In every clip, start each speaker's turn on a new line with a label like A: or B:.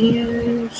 A: And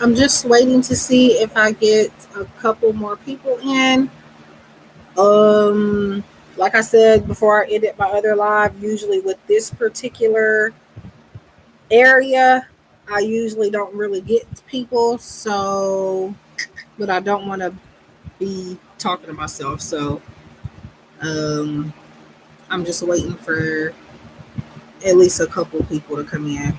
A: I'm just waiting to see if I get a couple more people in. Um, like I said before I ended my other live, usually with this particular area, I usually don't really get people. So, but I don't want to be talking to myself. So, um, I'm just waiting for at least a couple people to come in.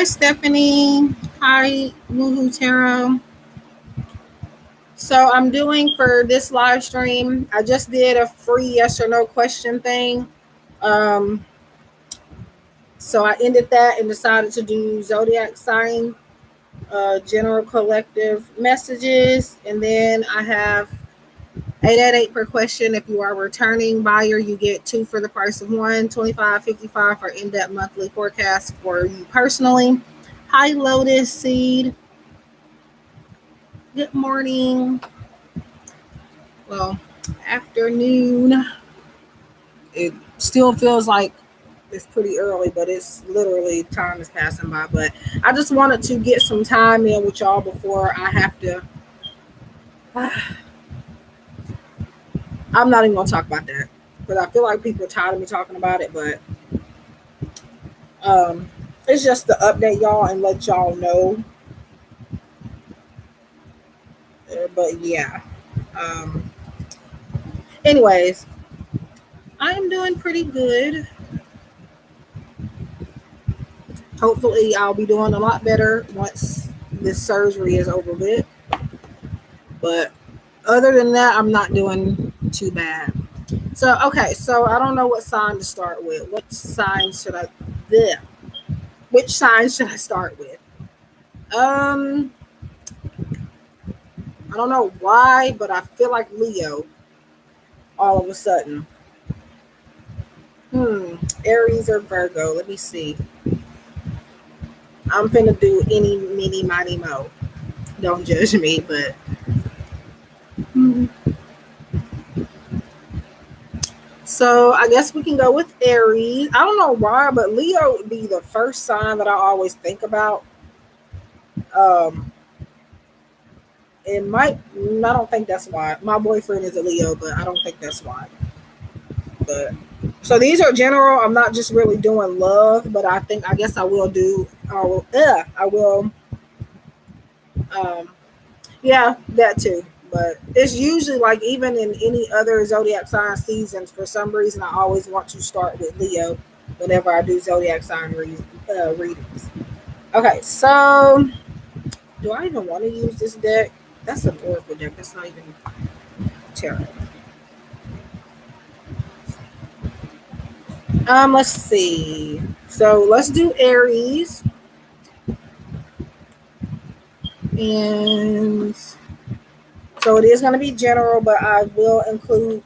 A: Hi, Stephanie. Hi, Woohoo Tarot. So I'm doing for this live stream. I just did a free yes or no question thing. Um, so I ended that and decided to do zodiac sign, general collective messages, and then I have 8 per question. If you are a returning buyer, you get 2 for the price of one, 25.55 for in-depth monthly forecast for you personally. Hi, Lotus Seed. Good morning. Well, afternoon. It still feels like it's pretty early, but it's literally time is passing by. But I just wanted to get some time in with y'all before I have to. I'm not even gonna talk about that because I feel like people are tired of me talking about it. But it's just to update y'all and let y'all know. But yeah. Um, anyways, I am doing pretty good. Hopefully, I'll be doing a lot better once this surgery is over with. But other than that, I'm not doing too bad. So okay, so I don't know what sign to start with. What sign should I? Bleh. Which sign should I start with? Um, I don't know why, but I feel like Leo. All of a sudden, Aries or Virgo. Let me see. I'm finna do any, mini, mighty, mo. Don't judge me, but so I guess we can go with Aries. I don't know why, but Leo would be the first sign that I always think about. Um, it might. I don't think that's why. My boyfriend is a Leo, but I don't think that's why. But so these are general. I'm not just really doing love, but I think I guess I will do. I will. I will. Um, yeah, that too. But it's usually like even in any other zodiac sign seasons, for some reason, I always want to start with Leo whenever I do zodiac sign readings. Okay, so do I even want to use this deck? That's an oracle deck. That's not even tarot. Let's see. So let's do Aries, and so it is going to be general, but I will include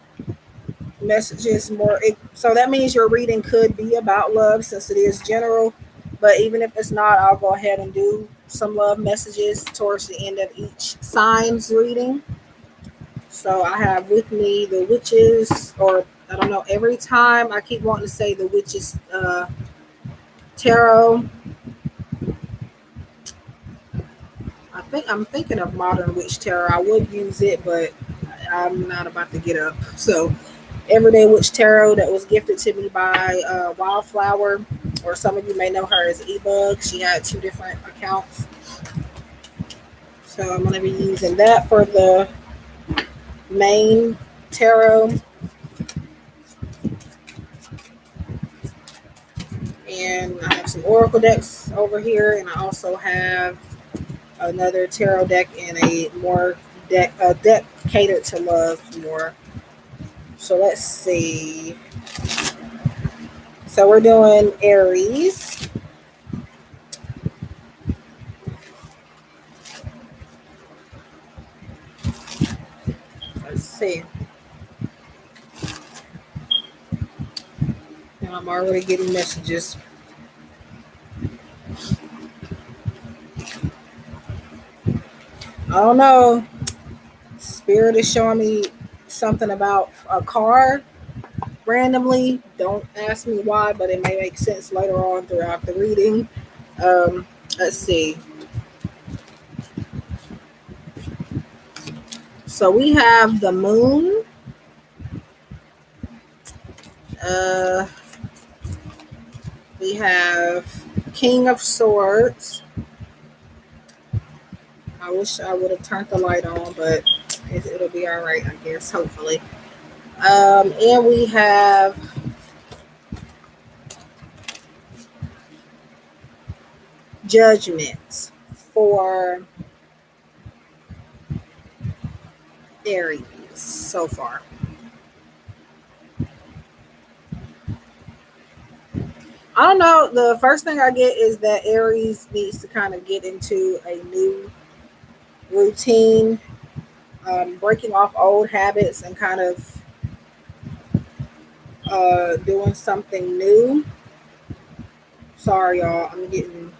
A: messages more. So that means your reading could be about love since it is general. But even if it's not, I'll go ahead and do some love messages towards the end of each sign's reading. So I have with me the witches, or I don't know. Every time I keep wanting to say the witches tarot. I'm thinking of modern witch tarot. I would use it, but I'm not about to get up. So Everyday Witch Tarot that was gifted to me by Wildflower, or some of you may know her as Ebug. She had two different accounts. So I'm going to be using that for the main tarot. And I have some oracle decks over here, and I also have another tarot deck and a deck catered to love more. So let's see. So we're doing Aries. Let's see. And I'm already getting messages. I don't know. Spirit is showing me something about a car randomly. Don't ask me why, but it may make sense later on throughout the reading. Let's see. So we have the moon. Uh, we have King of Swords. I wish I would have turned the light on, but it'll be all right, I guess, hopefully. And we have Judgment for Aries so far. I don't know. The first thing I get is that Aries needs to kind of get into a new routine, breaking off old habits and kind of doing something new. Sorry, y'all. I'm getting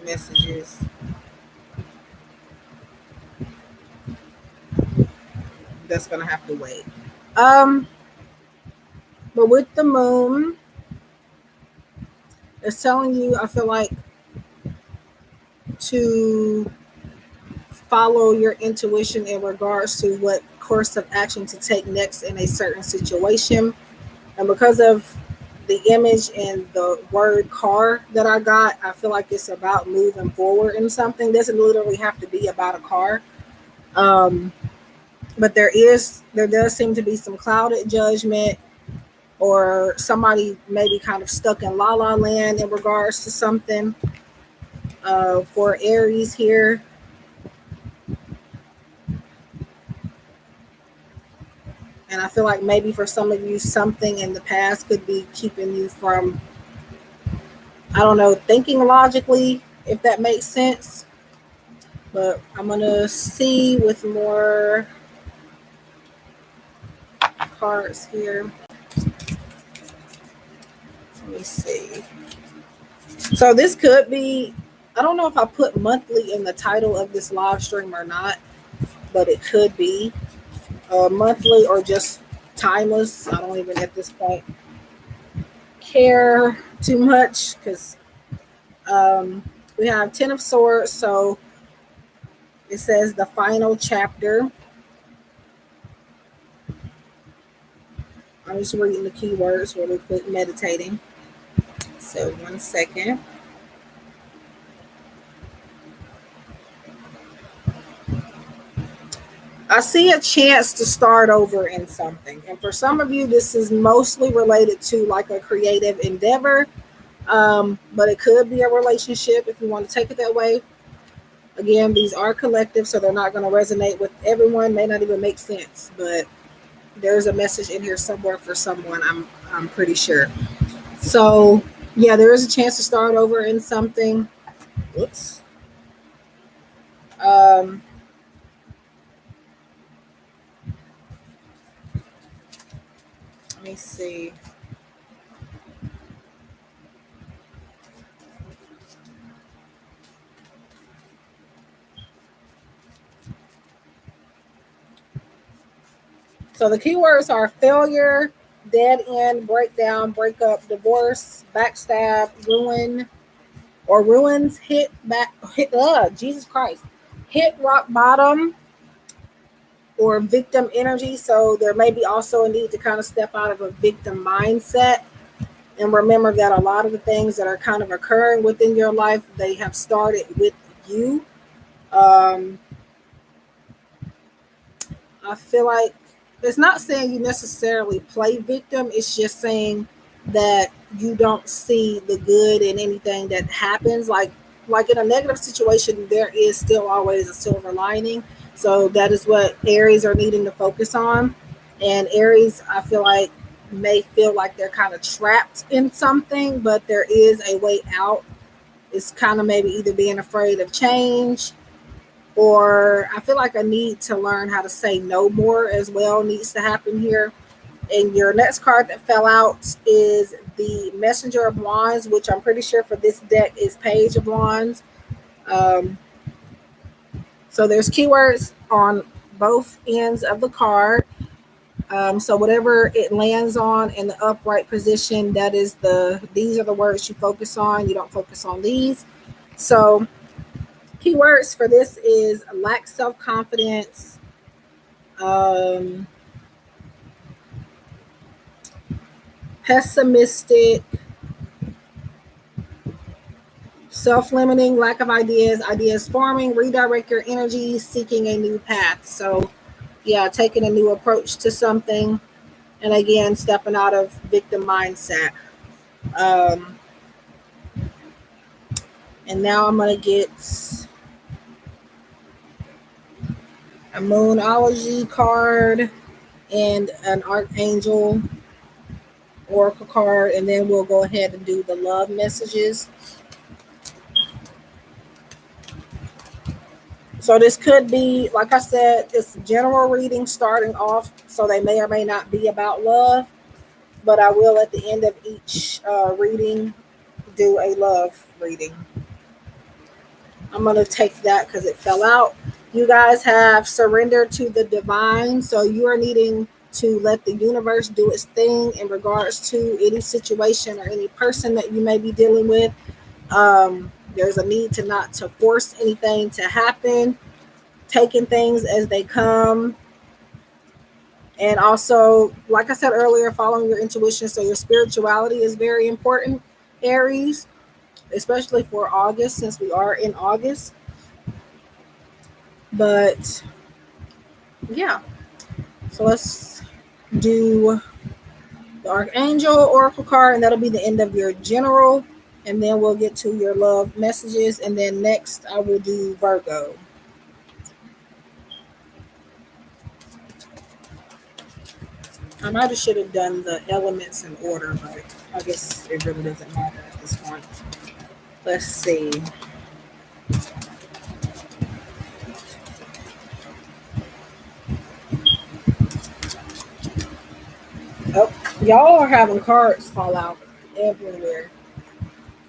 A: messages. That's going to have to wait. Um, but with the moon, it's telling you, I feel like, to follow your intuition in regards to what course of action to take next in a certain situation. And because of the image and the word car that I got, I feel like it's about moving forward in something. It doesn't literally have to be about a car. But there does seem to be some clouded judgment, or somebody maybe kind of stuck in la la land in regards to something for Aries here. And I feel like maybe for some of you, something in the past could be keeping you from, I don't know, thinking logically, if that makes sense. But I'm going to see with more cards here. Let me see. So this could be, I don't know if I put monthly in the title of this live stream or not, but it could be monthly or just timeless. I don't even at this point care too much because we have 10 of Swords. So it says the final chapter. I'm just reading the keywords really quick, meditating. So 1 second. I see a chance to start over in something. And for some of you, this is mostly related to like a creative endeavor, but it could be a relationship if you want to take it that way. Again, these are collective, so they're not going to resonate with everyone, may not even make sense, but there's a message in here somewhere for someone, I'm pretty sure. So, yeah, there is a chance to start over in something. Whoops. Um, Let me see. So the keywords are failure, dead end, breakdown, breakup, divorce, backstab, ruin, or ruins, Jesus Christ, hit rock bottom, or victim energy. So there may be also a need to kind of step out of a victim mindset and remember that a lot of the things that are kind of occurring within your life, they have started with you. Um, I feel like it's not saying you necessarily play victim. It's just saying that you don't see the good in anything that happens. Like in a negative situation, there is still always a silver lining. So that is what Aries are needing to focus on. And Aries, I feel like, may feel like they're kind of trapped in something, but there is a way out. It's kind of maybe either being afraid of change, or I feel like I need to learn how to say no more as well needs to happen here. And your next card that fell out is the Messenger of Wands, which I'm pretty sure for this deck is Page of Wands. Um, so there's keywords on both ends of the card. So whatever it lands on in the upright position, these are the words you focus on. You don't focus on these. So keywords for this is lack self-confidence, um, pessimistic, self-limiting, lack of ideas forming, redirect your energy, seeking a new path. So yeah, taking a new approach to something, and again, stepping out of victim mindset. Um, and now I'm going to get a Moonology card and an Archangel Oracle card, and then we'll go ahead and do the love messages. So this could be, like I said, it's general reading starting off, so they may or may not be about love, but I will at the end of each reading do a love reading. I'm going to take that because it fell out. You guys have surrendered to the divine, so you are needing to let the universe do its thing in regards to any situation or any person that you may be dealing with. There's a need to not to force anything to happen, taking things as they come. And also, like I said earlier, following your intuition. So your spirituality is very important, Aries, especially for August, since we are in August. But yeah, so let's do the Archangel Oracle card, and that'll be the end of your general. And then we'll get to your love messages. And then next, I will do Virgo. I might have should have done the elements in order, but I guess it really doesn't matter at this point. Let's see. Oh, y'all are having cards fall out everywhere.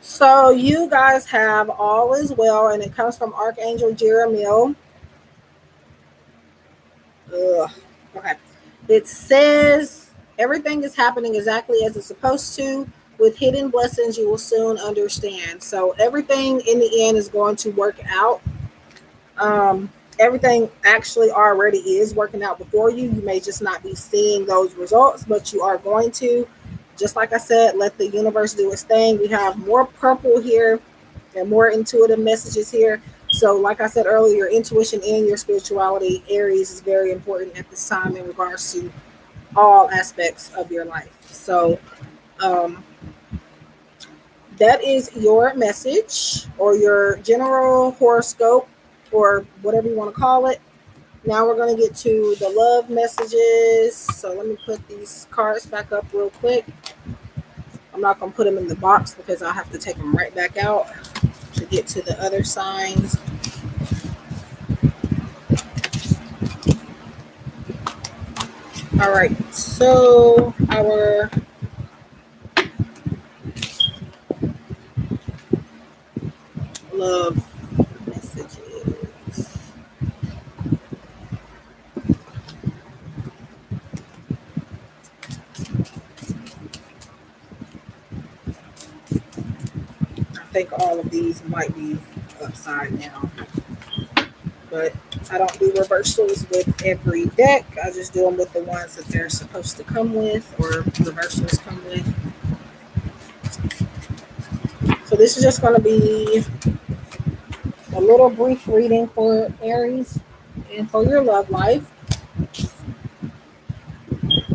A: So you guys have all is well, and it comes from Archangel Jeremiel. Ugh. Okay. It says everything is happening exactly as it's supposed to. With hidden blessings, you will soon understand. So everything in the end is going to work out. Everything actually already is working out before you. You may just not be seeing those results, but you are going to. Just like I said, let the universe do its thing. We have more purple here and more intuitive messages here. So, like I said earlier, your intuition and your spirituality, Aries, is very important at this time in regards to all aspects of your life. So, um, that is your message or your general horoscope or whatever you want to call it. Now we're going to get to the love messages. So let me put these cards back up real quick. I'm not going to put them in the box because I'll have to take them right back out to get to the other signs. All right, so our love messages. I think all of these might be upside down, but I don't do reversals with every deck. I just do them with the ones that they're supposed to come with or reversals come with. So this is just going to be a little brief reading for Aries and for your love life.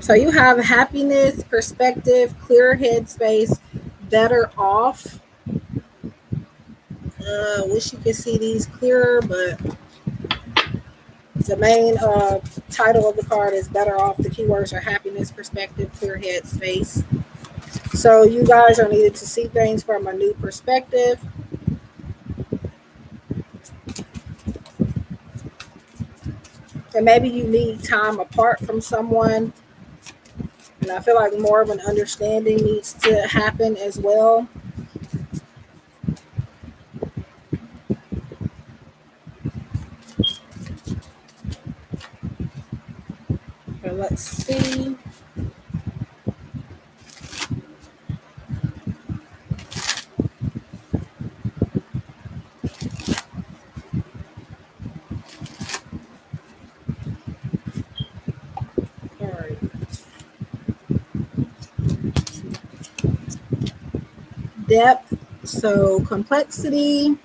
A: So you have happiness, perspective, clear headspace, better off. Wish you could see these clearer, but the main title of the card is better off. The keywords are happiness, perspective, clear headspace. So you guys are needed to see things from a new perspective. And maybe you need time apart from someone. And I feel like more of an understanding needs to happen as well. And let's see. All right. Depth. So complexity,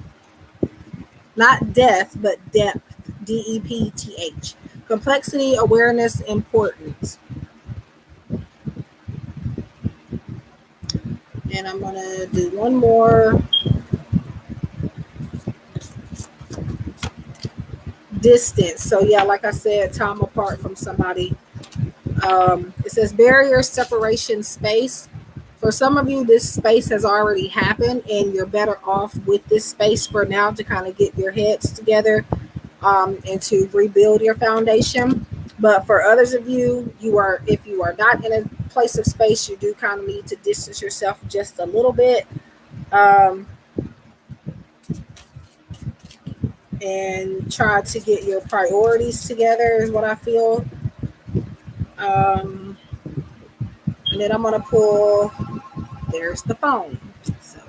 A: not death, but depth. Depth. Complexity, awareness, importance. And I'm going to do one more. Distance. So, yeah, like I said, time apart from somebody. It says barrier, separation, space. For some of you, this space has already happened, and you're better off with this space for now to kind of get your heads together and to rebuild your foundation. But for others of you, if you are not in a place of space, you do kind of need to distance yourself just a little bit. And try to get your priorities together is what I feel. And then I'm going to pull, there's the phone. So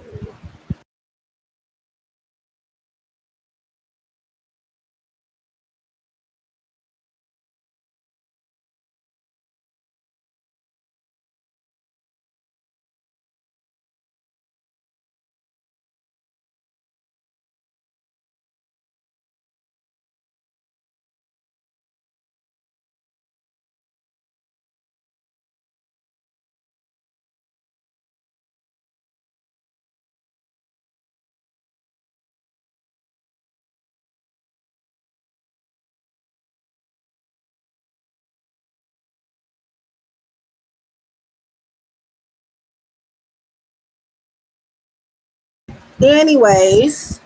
A: anyways,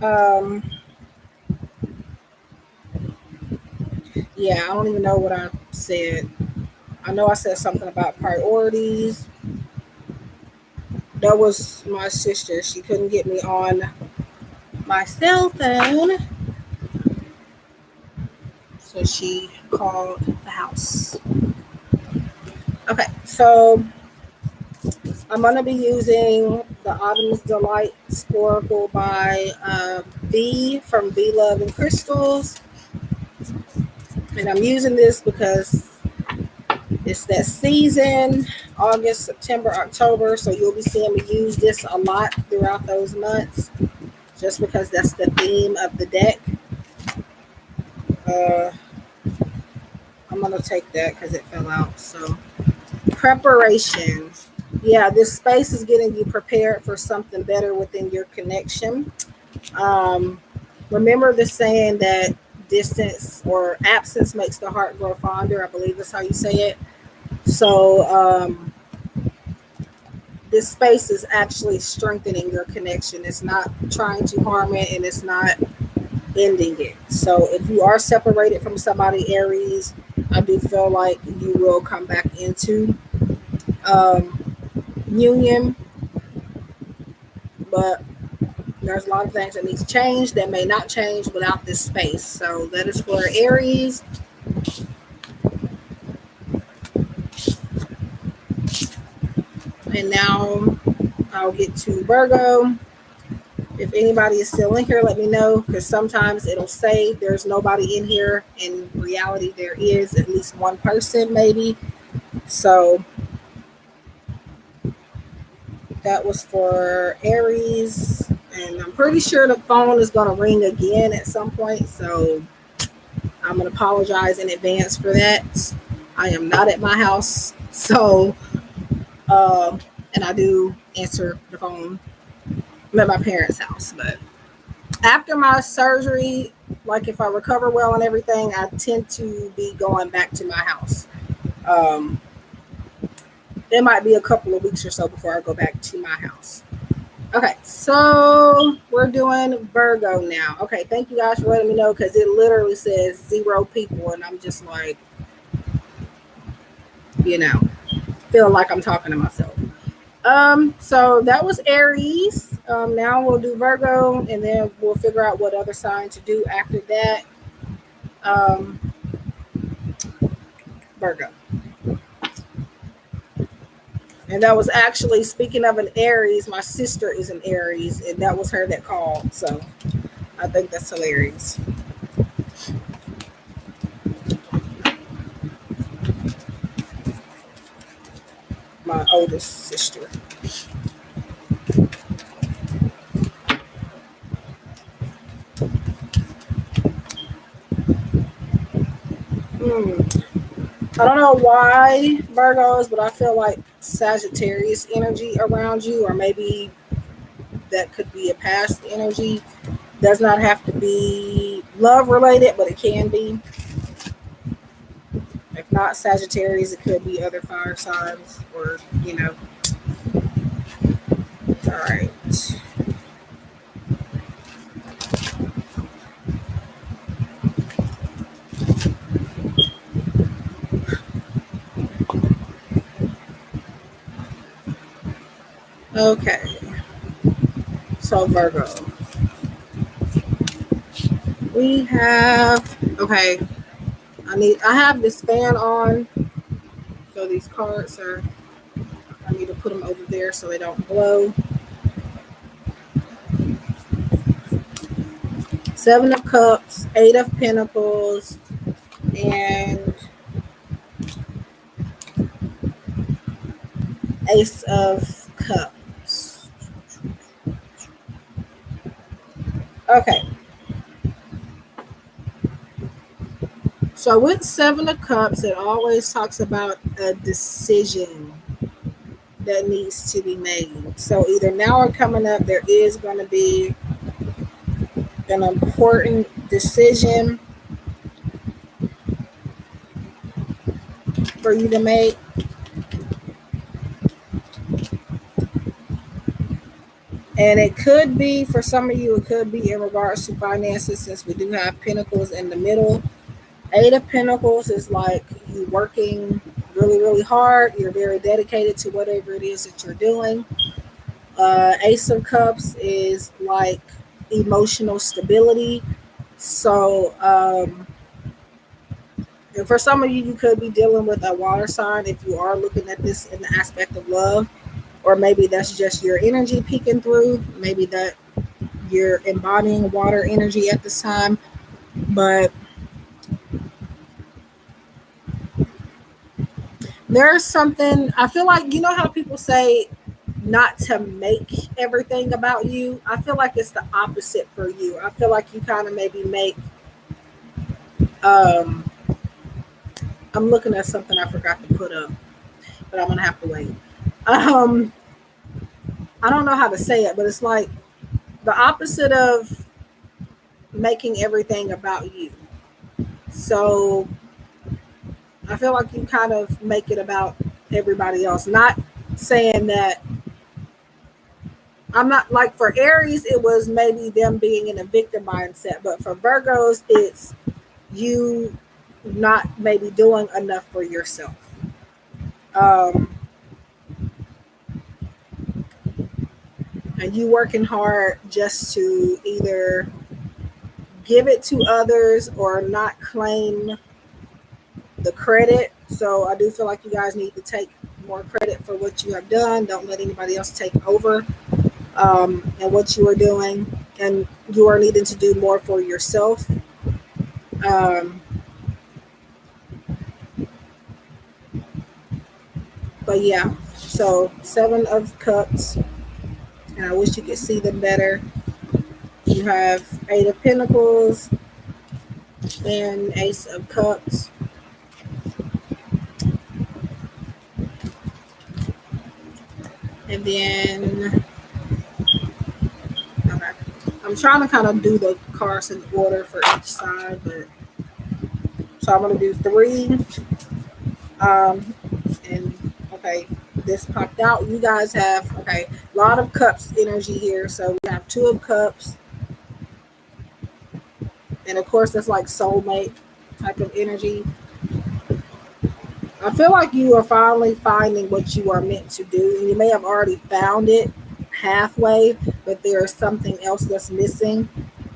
A: um, yeah, I don't even know what I said. I know I said something about priorities. That was my sister. She couldn't get me on my cell phone, so she called the house. Okay, so I'm going to be using the Autumn's Delight Oracle by V from V Love and Crystals. And I'm using this because It's that season, August, September, October. So you'll be seeing me use this a lot throughout those months, just because that's the theme of the deck. Uh, I'm gonna take that because it fell out. So preparation. Yeah, this space is getting you prepared for something better within your connection. Um, Remember the saying that distance or absence makes the heart grow fonder. I believe that's how you say it. So this space is actually strengthening your connection. It's not trying to harm it, and it's not ending it. So if you are separated from somebody, Aries, I do feel like you will come back into um, union, but there's a lot of things that need to change that may not change without this space. So that is for Aries. And now I'll get to Virgo. If anybody is still in here, let me know, because sometimes it'll say there's nobody in here. In reality, there is at least one person, maybe. So that was for Aries. And I'm pretty sure the phone is going to ring again at some point. So I'm going to apologize in advance for that. I am not at my house. So, and I do answer the phone. I'm at my parents' house. But after my surgery, like if I recover well and everything, I tend to be going back to my house. Um, it might be a couple of weeks or so before I go back to my house. Okay, so we're doing Virgo now. Okay, thank you guys for letting me know, because it literally says 0 people, and I'm just like, you know, feeling like I'm talking to myself. So that was Aries. Now we'll do Virgo, and then we'll figure out what other sign to do after that. Um, Virgo. And that was actually, speaking of an Aries, my sister is an Aries, and that was her that called. So I think that's hilarious. My oldest sister. Hmm. I don't know why Virgos, but I feel like Sagittarius energy around you, or maybe that could be a past energy. Does not have to be love related, but it can be. If not Sagittarius, it could be other fire signs, or, you know. All right. Okay. So Virgo. We have, okay. I have this fan on. So these cards are, I need to put them over there so they don't blow. 7 of Cups, 8 of Pentacles, and Ace of Cups. Okay. So with 7 of Cups, it always talks about a decision that needs to be made. So either now or coming up, there is going to be an important decision for you to make. And it could be, for some of you, it could be in regards to finances, since we do have Pentacles in the middle. 8 of Pentacles is like you working really, really hard. You're very dedicated to whatever it is that you're doing. Ace of Cups is like emotional stability. So, and for some of you, you could be dealing with a water sign if you are looking at this in the aspect of love, or maybe that's just your energy peeking through. Maybe that you're embodying water energy at this time. But There's something, I feel like, you know how people say not to make everything about you? I feel like it's the opposite for you. I feel like you kind of maybe make, um, I'm looking at something I forgot to put up, but I'm going to have to wait. Um, I don't know how to say it, but it's like the opposite of making everything about you. So I feel like you kind of make it about everybody else. Not saying that, I'm not like, for Aries, it was maybe them being in a victim mindset, but for Virgos, it's you not maybe doing enough for yourself. Um, and you working hard just to either give it to others or not claim the credit. So I do feel like you guys need to take more credit for what you have done. Don't let anybody else take over, and what you are doing. And you are needing to do more for yourself. Um, but yeah, so 7 of Cups, and I wish you could see them better. You have 8 of Pentacles and Ace of Cups. And then, okay, I'm trying to kind of do the cards in order for each side, but so I'm going to do 3. And okay, this popped out. You guys have, okay, a lot of Cups energy here. So we have 2 of Cups, and of course that's like soulmate type of energy. I feel like you are finally finding what you are meant to do, and you may have already found it halfway, but there is something else that's missing,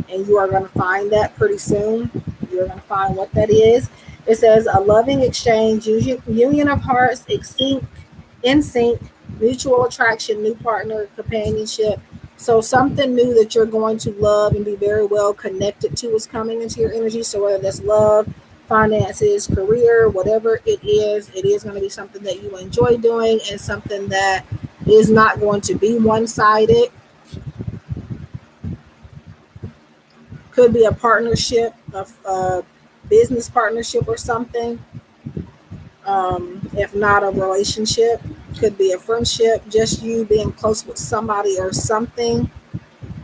A: and you are going to find that pretty soon. You're going to find what that is. It says a loving exchange, union of hearts, in sync, mutual attraction, new partner, companionship. So something new that you're going to love and be very well connected to is coming into your energy. So whether that's love, finances, career, whatever it is going to be something that you enjoy doing, and something that is not going to be one-sided. Could be a partnership, a business partnership or something. If not a relationship, could be a friendship, just you being close with somebody or something,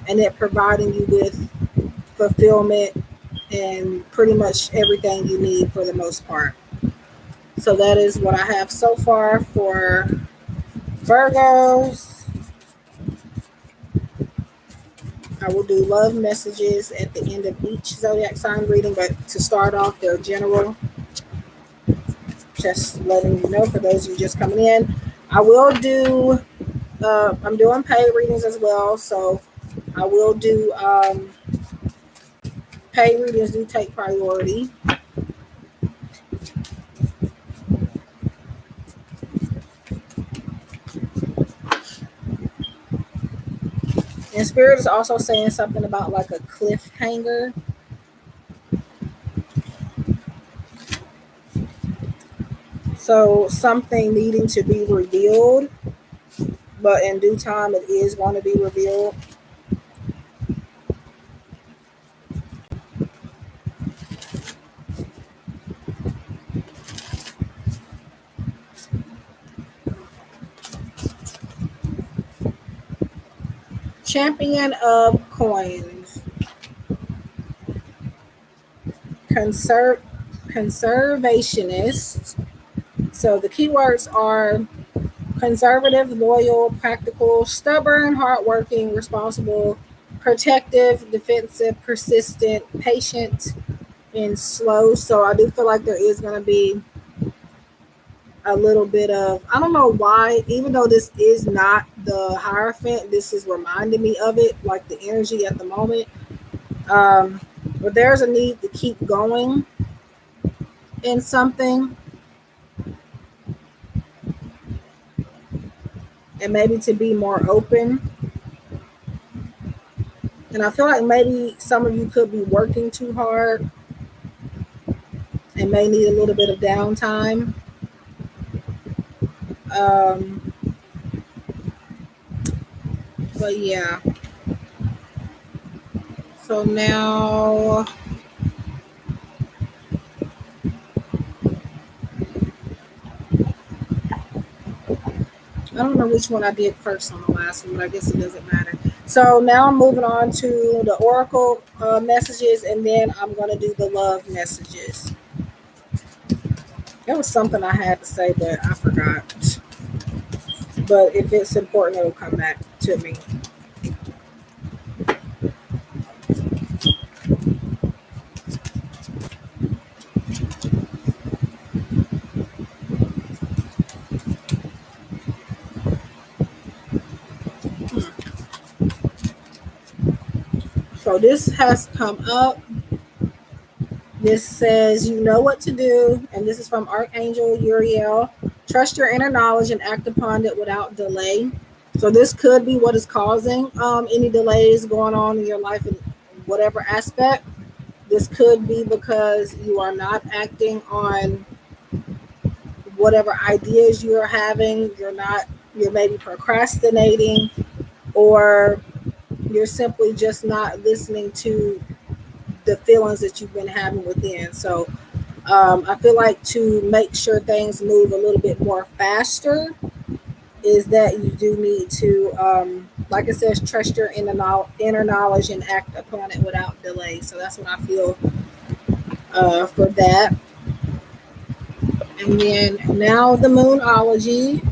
A: and it providing you with fulfillment and pretty much everything you need for the most part. So that is what I have so far for Virgos. I will do love messages at the end of each zodiac sign reading, but to start off, they're general. Just letting you know for those of you just coming in. I will do, I'm doing paid readings as well, so I will do, paid readings do take priority. And Spirit is also saying something about like a cliffhanger. So something needing to be revealed, but in due time it is going to be revealed. Champion of Coins. Conservationist. So the keywords are conservative, loyal, practical, stubborn, hardworking, responsible, protective, defensive, persistent, patient, and slow. So I do feel like there is going to be a little bit of, I don't know why, even though this is not the Hierophant, this is reminding me of it, like the energy at the moment. But there's a need to keep going in something, and maybe to be more open. And I feel like maybe some of you could be working too hard and may need a little bit of downtime. Um, but yeah, so now I don't know which one I did first on the last one, but I guess it doesn't matter. So now I'm moving on to the oracle messages, and then I'm going to do the love messages. There was something I had to say, but I forgot. But if it's important, it'll come back to me. So this has come up. This says, you know what to do. And this is from Archangel Uriel. Trust your inner knowledge and act upon it without delay. So this could be what is causing any delays going on in your life in whatever aspect. This could be because you are not acting on whatever ideas you're having. You're maybe procrastinating, or you're simply just not listening to the feelings that you've been having within. So I feel like to make sure things move a little bit more faster is that you do need to, like it says, trust your inner knowledge and act upon it without delay. So that's what I feel for that. And then now the moonology.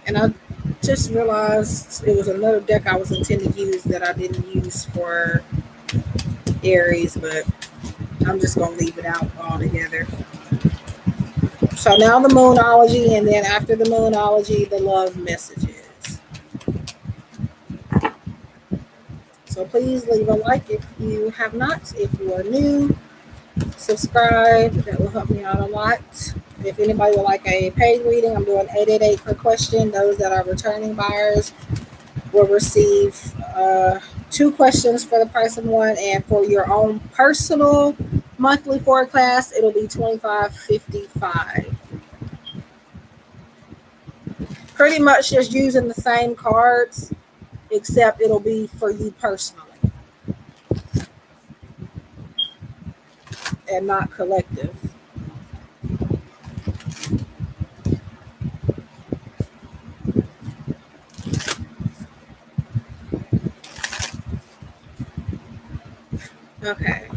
A: And I just realized it was another deck I was intending to use that I didn't use for Aries, but I'm just going to leave it out altogether. So now the moonology, and then after the moonology, the love messages. So please leave a like if you have not. If you are new, subscribe. That will help me out a lot. If anybody would like a paid reading, I'm doing 888 per question. Those that are returning buyers will receive 2 questions for the price of 1, and for your own personal monthly forecast, it'll be $25.55. Pretty much just using the same cards, except it'll be for you personally and not collective. Okay.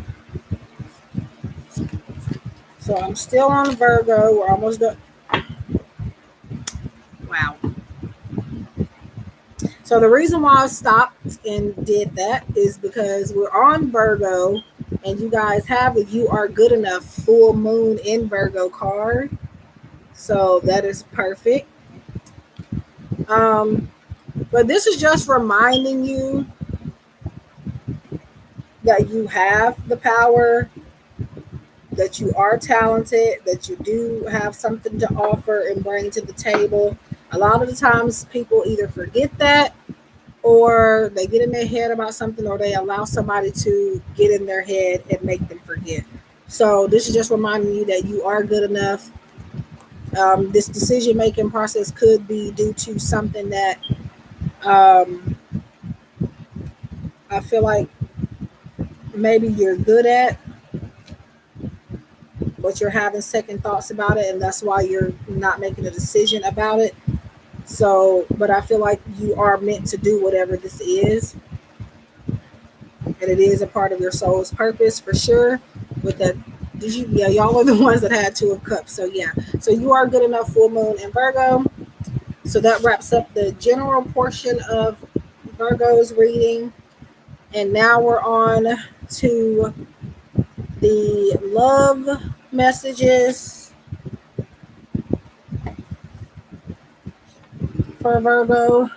A: So I'm still on Virgo. We're almost done. Wow. So the reason why I stopped and did that is because we're on Virgo, and you guys have the You Are Good Enough full moon in Virgo card. So that is perfect. But this is just reminding you that you have the power, that you are talented, that you do have something to offer and bring to the table. A lot of the times people either forget that, or they get in their head about something, or they allow somebody to get in their head and make them forget. So this is just reminding you that you are good enough. This decision making process could be due to something that I feel like maybe you're good at, but you're having second thoughts about it, and that's why you're not making a decision about it. So, but I feel like you are meant to do whatever this is, and it is a part of your soul's purpose for sure. With that, yeah, y'all are the ones that had 2 of Cups. So yeah, so you are good enough, full moon in Virgo. So that wraps up the general portion of Virgo's reading, and now we're on to the love messages for Virgo.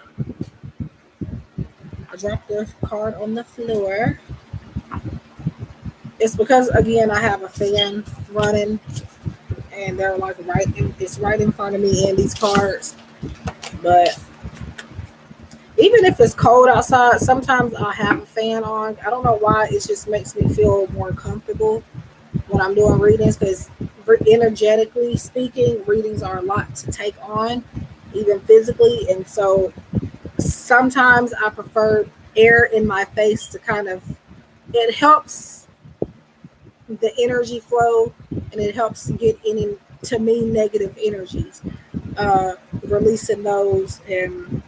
A: I dropped the card on the floor. It's because, again, I have a fan running, and they're like it's right in front of me in these cards. But even if it's cold outside, sometimes I have a fan on. I don't know why. It just makes me feel more comfortable. when I'm doing readings, because energetically speaking, readings are a lot to take on, even physically. And so sometimes I prefer air in my face to kind of, it helps the energy flow, and it helps get any, to me, negative energies, uh, releasing those and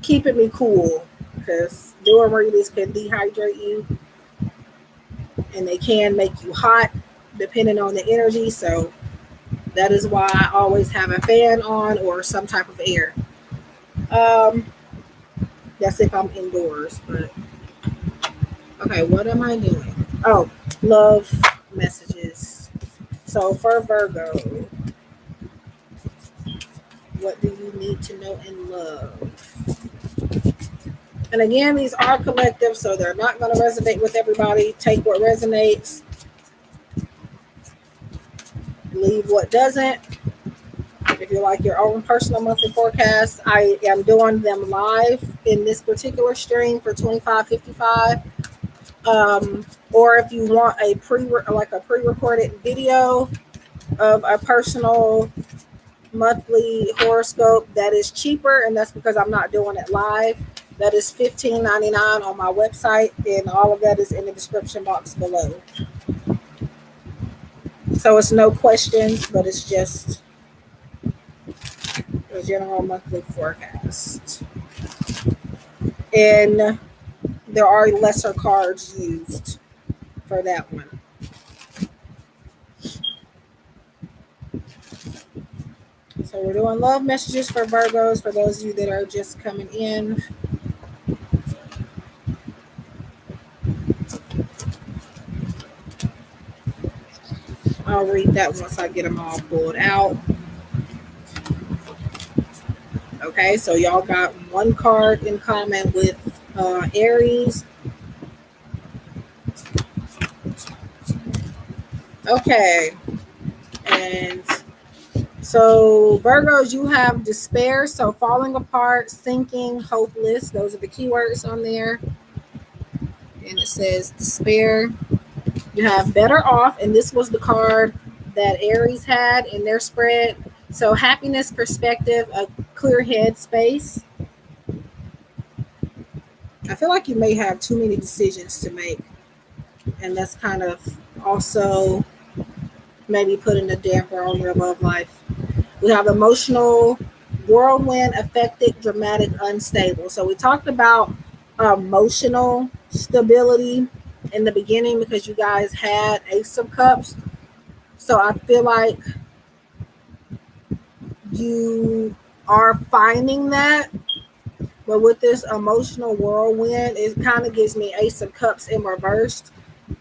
A: keeping me cool, because doing readings can dehydrate you and they can make you hot depending on the energy. So that is why I always have a fan on or some type of air. Um, that's if I'm indoors. But okay, what am I doing? Oh, love messages. So for Virgo, what do you need to know in love? And again, these are collective, so they're not going to resonate with everybody. Take what resonates, leave what doesn't. If you like your own personal monthly forecast, I am doing them live in this particular stream for 25.55. Or if you want a pre-recorded video of a personal monthly horoscope, that is cheaper, and that's because I'm not doing it live. That is $15.99 on my website, and all of that is in the description box below. So it's no questions, but it's just a general monthly forecast. And there are lesser cards used for that one. So we're doing love messages for Virgos. For those of you that are just coming in, I'll read that once I get them all pulled out. Okay, so y'all got one card in common with Aries. Okay, and so Virgos, you have despair, so falling apart, sinking, hopeless. Those are the keywords on there. And it says despair. You have better off, and this was the card that Aries had in their spread. So happiness, perspective, a clear head space. I feel like you may have too many decisions to make, and that's kind of also maybe putting a damper on your love life. We have emotional, whirlwind, affected, dramatic, unstable. So we talked about emotional stability in the beginning because you guys had Ace of Cups. So I feel like you are finding that. But with this emotional whirlwind, it kind of gives me Ace of Cups in reversed.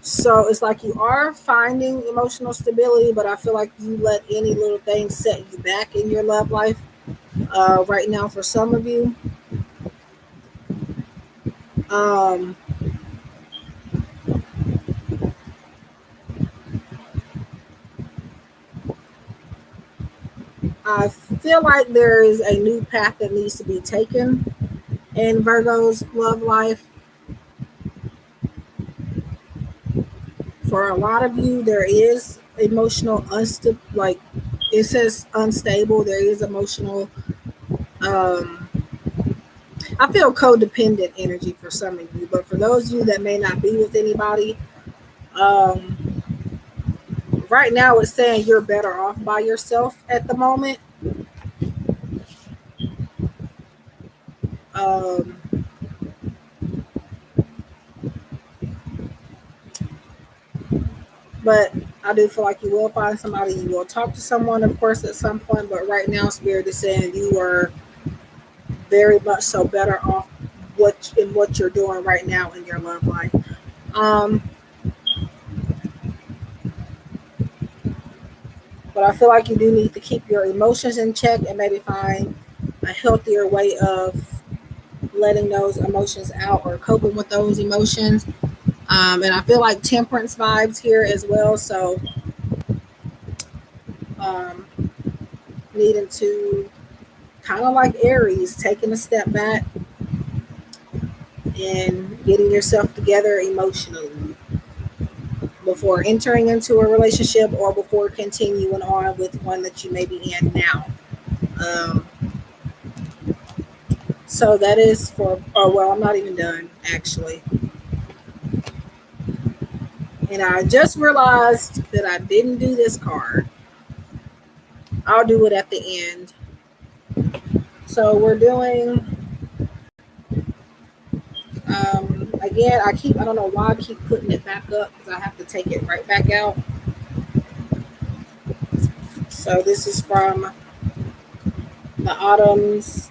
A: So it's like you are finding emotional stability, but I feel like you let any little thing set you back in your love life right now for some of you. Um, I feel like there is a new path that needs to be taken in Virgo's love life. For a lot of you, there is emotional unstable, like it says unstable. There is emotional. Um, I feel codependent energy for some of you, but for those of you that may not be with anybody, um, right now it's saying you're better off by yourself at the moment. Um, but I do feel like you will find somebody. You will talk to someone, of course, at some point. But right now, Spirit is saying you are very much so better off what you're doing right now in your love life. Um, but I feel like you do need to keep your emotions in check and maybe find a healthier way of letting those emotions out or coping with those emotions. And I feel like temperance vibes here as well. So um, needing to kind of like Aries, taking a step back and getting yourself together emotionally. before entering into a relationship or before continuing on with one that you may be in now. Um, so that is for, oh, well, I'm not even done actually. And I just realized that I didn't do this card. I'll do it at the end. So we're doing, again, I don't know why I keep putting it back up because I have to take it right back out. So this is from the Autumn's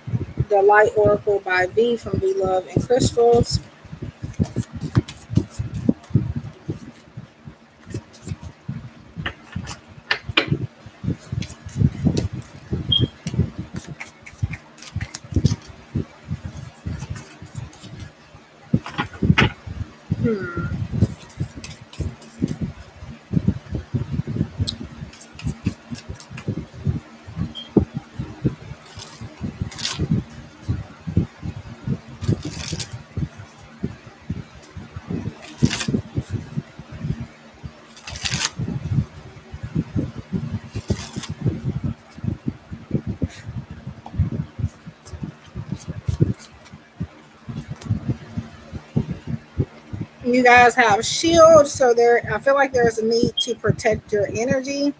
A: Delight Oracle by V from V Love and Crystals. Hmm. You guys have shields, so there. I feel like there's a need to protect your energy.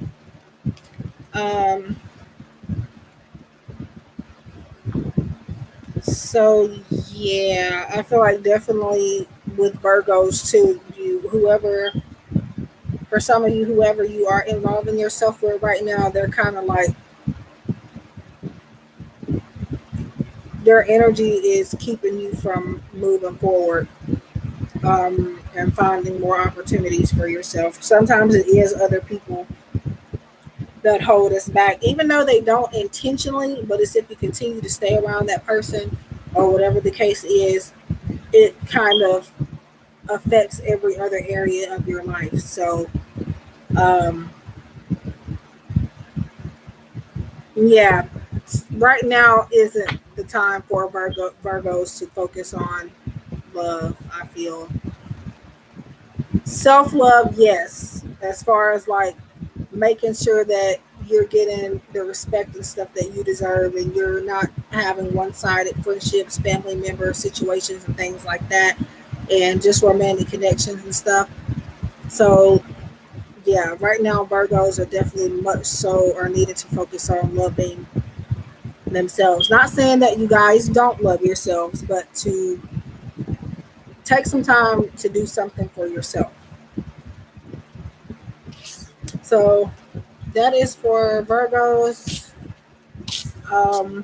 A: Um, so yeah, I feel like definitely with Virgos too. Whoever, for some of you, whoever you are involving yourself with right now, they're kind of like their energy is keeping you from moving forward, and finding more opportunities for yourself. Sometimes it is other people that hold us back, even though they don't intentionally, but it's if you continue to stay around that person or whatever the case is, it kind of affects every other area of your life. So, um, yeah, right now isn't the time for Virgos to focus on love. I feel self love, yes, as far as like making sure that you're getting the respect and stuff that you deserve and you're not having one-sided friendships, family member situations and things like that, and just romantic connections and stuff. So yeah, right now Virgos are definitely much so are needed to focus on loving themselves. Not saying that you guys don't love yourselves, but to take some time to do something for yourself. So that is for Virgos. um,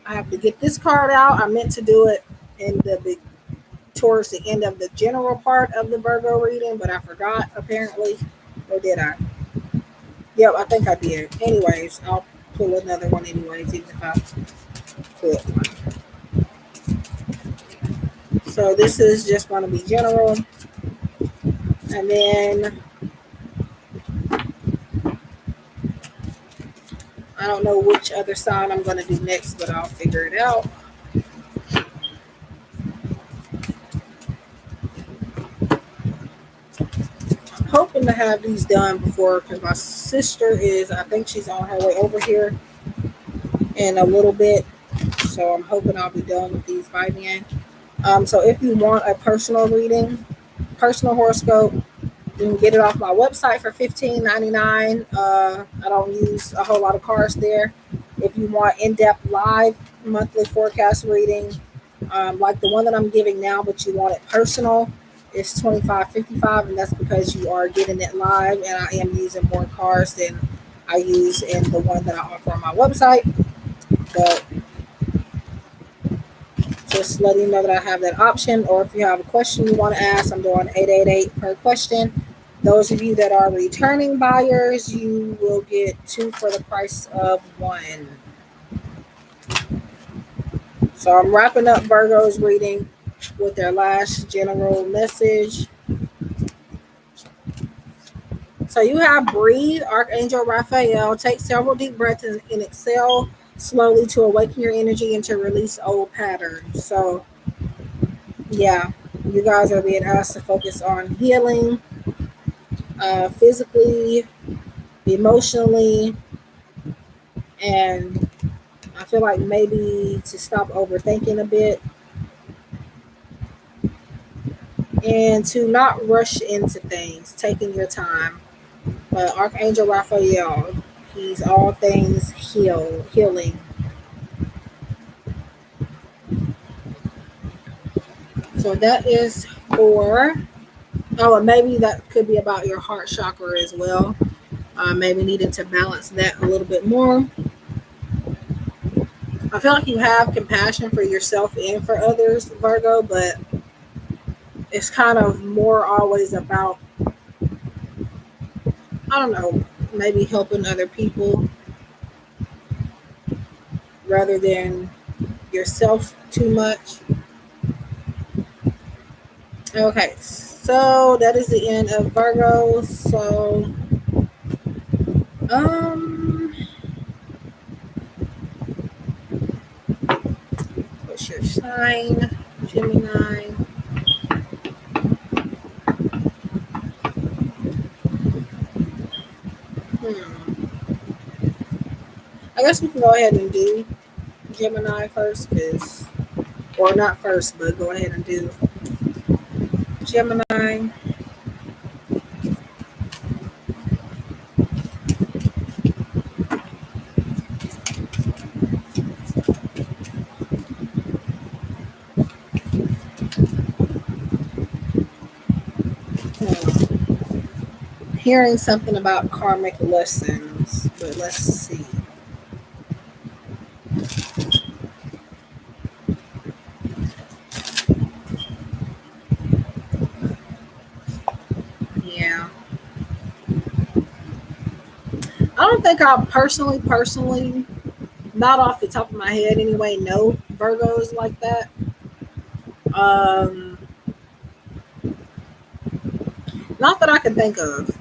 A: I have to get this card out. I meant to do it in the big towards the end of the general part of the Virgo reading, but I forgot apparently. Or did I? Yep, I think I did. Anyways, I'll pull another one anyways, even if I put one. So this is just going to be general. And then I don't know which other sign I'm going to do next, but I'll figure it out. Hoping to have these done before, because my sister is, I think she's on her way over here in a little bit. So I'm hoping I'll be done with these by then. So if you want a personal reading, personal horoscope, you can get it off my website for $15.99. I don't use a whole lot of cards there. If you want in-depth live monthly forecast reading, like the one that I'm giving now, but you want it personal, it's $25.55, and that's because you are getting it live, and I am using more cards than I use in the one that I offer on my website. But just letting you know that I have that option. Or if you have a question you want to ask, I'm doing 888 per question. Those of you that are returning buyers, you will get two for the price of one. So I'm wrapping up Virgo's reading with their last general message. So you have breathe, Archangel Raphael. Take several deep breaths and exhale slowly to awaken your energy and to release old patterns. So yeah, You guys are being asked to focus on healing, physically, emotionally, and I feel like maybe to stop overthinking a bit and to not rush into things, taking your time. Archangel Raphael, he's all things healing. So that is for, oh, and maybe that could be about your heart chakra as well. Maybe needing to balance that a little bit more. I feel like you have compassion for yourself and for others, Virgo, but it's kind of more always about, I don't know, maybe helping other people rather than yourself too much. Okay, so that is the end of Virgo. So, um, what's your sign? Gemini. Hmm. I guess we can go ahead and do Gemini first, because, or not first, but go ahead and do Gemini. Hmm. Hearing something about karmic lessons, but let's see. Yeah, I don't think I personally, not off the top of my head anyway, know Virgos like that. Um, Not that I can think of.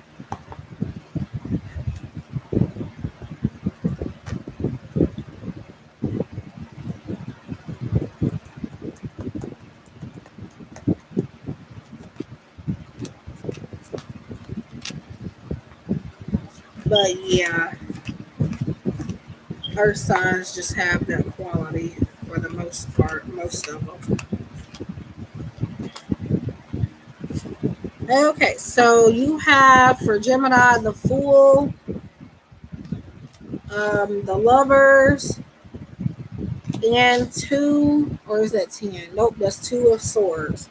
A: But yeah, earth signs just have that quality for the most part, most of them. Okay, so you have for Gemini the Fool, the Lovers, and two, or is that 10? Nope, that's Two of Swords.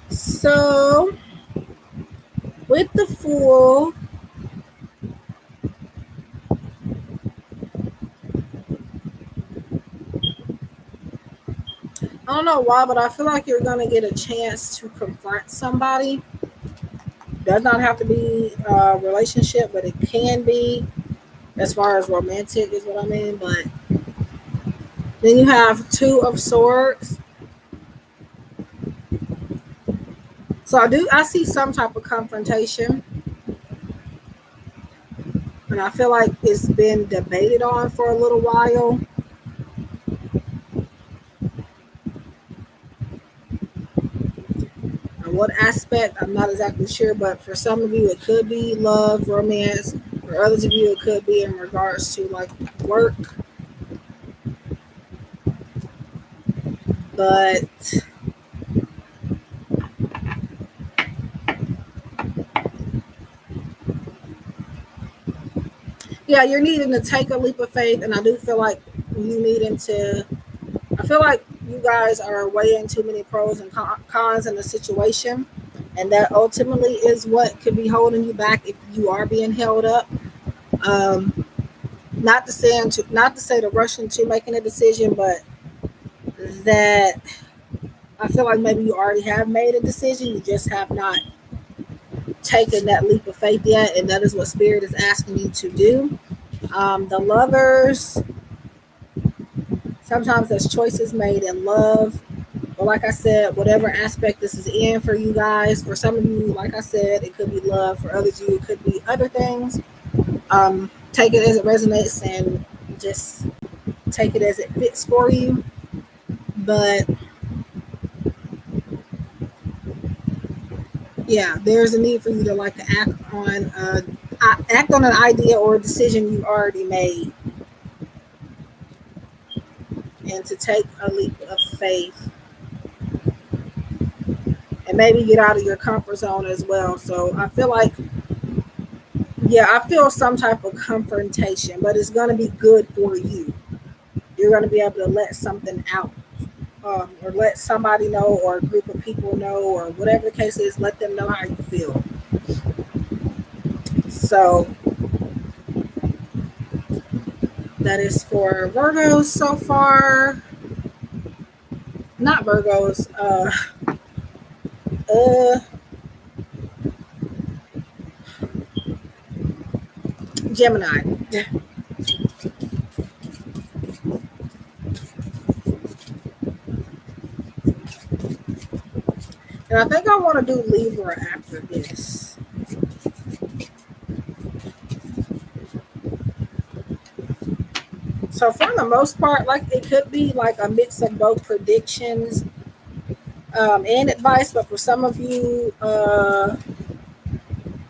A: So with the Fool, I don't know why, but I feel like you're gonna get a chance to confront somebody. Does not have to be a relationship, but it can be as far as romantic is what I mean. But then you have Two of Swords. So I see some type of confrontation, and I feel like it's been debated on for a little while. And what aspect, I'm not exactly sure, but for some of you, it could be love, romance. For others of you, it could be in regards to like work. But yeah, you're needing to take a leap of faith, and I do feel like you needing to. I feel like you guys are weighing too many pros and cons in the situation, and that ultimately is what could be holding you back if you are being held up. Um, not to say to rush into making a decision, but that I feel like maybe you already have made a decision. You just have not taken that leap of faith yet, and that is what Spirit is asking you to do. The Lovers, sometimes there's choices made in love. But like I said, whatever aspect this is in for you guys, for some of you, like I said, it could be love. For others of you, it could be other things. Take it as it resonates and just take it as it fits for you. But yeah, there's a need for you to like act on an idea or a decision you already made, and to take a leap of faith, and maybe get out of your comfort zone as well. So I feel like, yeah, I feel some type of confrontation, but it's going to be good for you. You're going to be able to let something out, or let somebody know, or a group of people know, or whatever the case is, let them know how you feel. So that is for Virgos so far. Not Virgos, uh, Gemini. And I think I want to do Libra after this. So for the most part, like it could be like a mix of both predictions, and advice. But for some of you,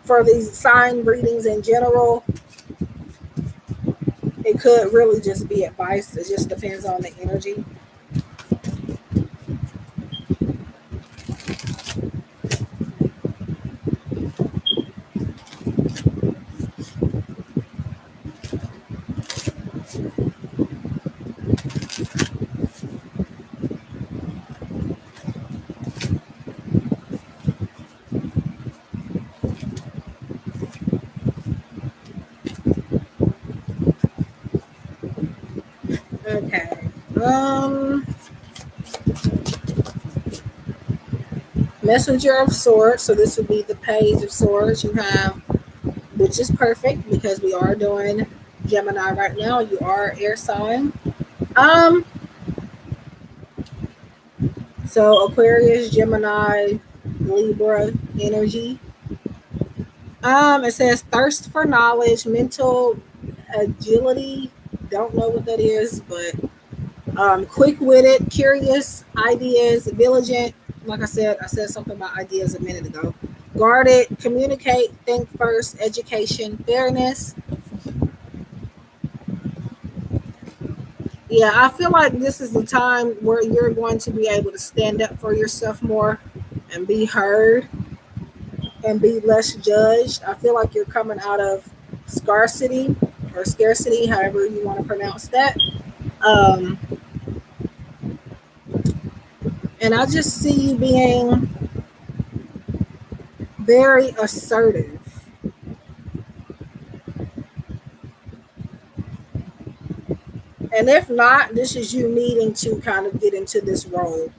A: for these sign readings in general, it could really just be advice. It just depends on the energy. Okay. Um, Messenger of Swords. So this would be the Page of Swords. You have, which is perfect because we are doing Gemini right now. You are air sign. Um, so Aquarius, Gemini, Libra energy. It says thirst for knowledge, mental agility. Don't know what that is, but quick-witted, curious, ideas, diligent. Like I said something about ideas a minute ago. Guarded, communicate, think first, education, fairness. Yeah, I feel like this is the time where you're going to be able to stand up for yourself more and be heard and be less judged. I feel like you're coming out of scarcity or scarcity, however you want to pronounce that. Um, and I just see you being very assertive. And if not, this is you needing to kind of get into this role,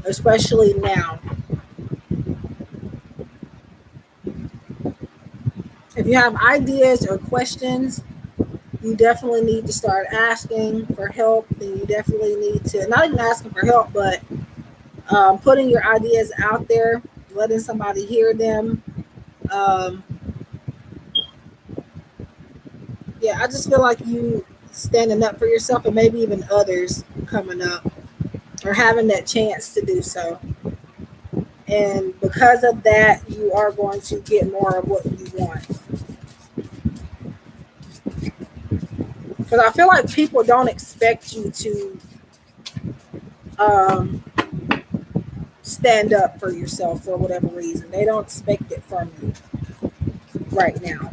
A: especially now. If you have ideas or questions, you definitely need to start asking for help. And you definitely need to, not even asking for help, but putting your ideas out there, letting somebody hear them. Um, yeah, I just feel like you standing up for yourself and maybe even others coming up or having that chance to do so. And because of that, you are going to get more of what you want. Because I feel like people don't expect you to um, stand up for yourself for whatever reason. They don't expect it from you right now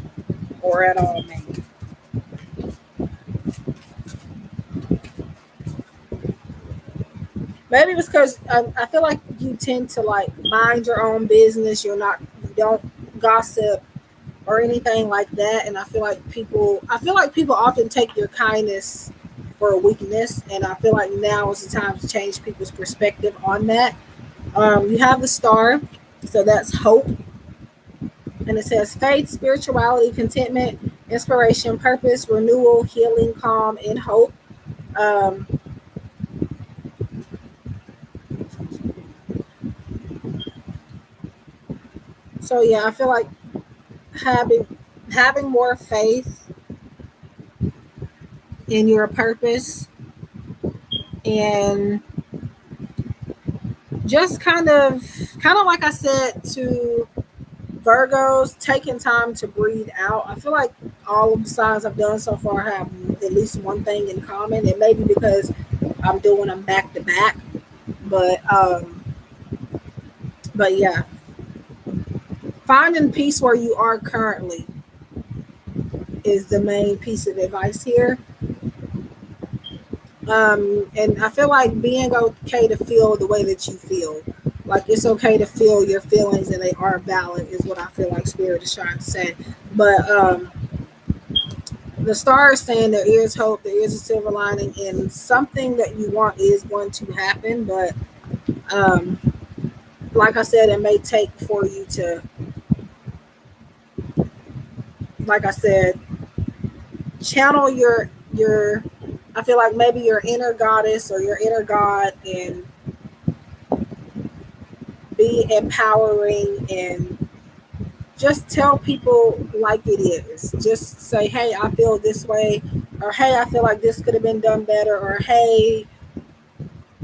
A: or at all, maybe. Maybe it's because I feel like you tend to like mind your own business. You don't gossip or anything like that. And I feel like people often take your kindness for a weakness. And I feel like now is the time to change people's perspective on that. You have the star, so that's hope. And it says faith, spirituality, contentment, inspiration, purpose, renewal, healing, calm, and hope. Um, so yeah, I feel like having having more faith in your purpose and just kind of like I said to Virgos, taking time to breathe out. I feel like all of the signs I've done so far have at least one thing in common. It may be because I'm doing them back to back, but but yeah, finding peace where you are currently is the main piece of advice here. And I feel like being okay to feel the way that you feel. Like it's okay to feel your feelings and they are valid is what I feel like Spirit is trying to say. But the star is saying there is hope, there is a silver lining, and something that you want is going to happen. But um, like I said, it may take for you to, like I said, channel your. I feel like maybe your inner goddess or your inner god and be empowering and just tell people like it is. Just say, hey, I feel this way, or hey, I feel like this could have been done better, or hey,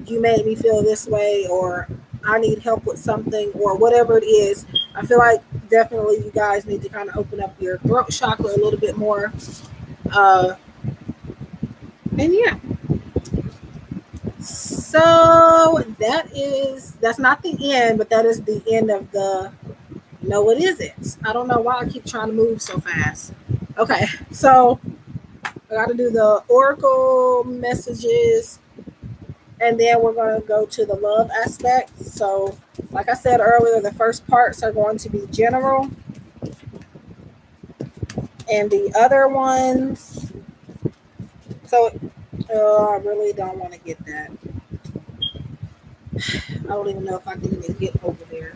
A: you made me feel this way, or I need help with something, or whatever it is. I feel like definitely you guys need to kind of open up your throat chakra a little bit more. Uh, and yeah, so that's not the end, but that is the end of the. No, it isn't. I don't know why I keep trying to move so fast. Okay, so I got to do the oracle messages, and then we're going to go to the love aspect. So, like I said earlier, the first parts are going to be general, and the other ones. So, I really don't want to get that. I don't even know if I can even get over there.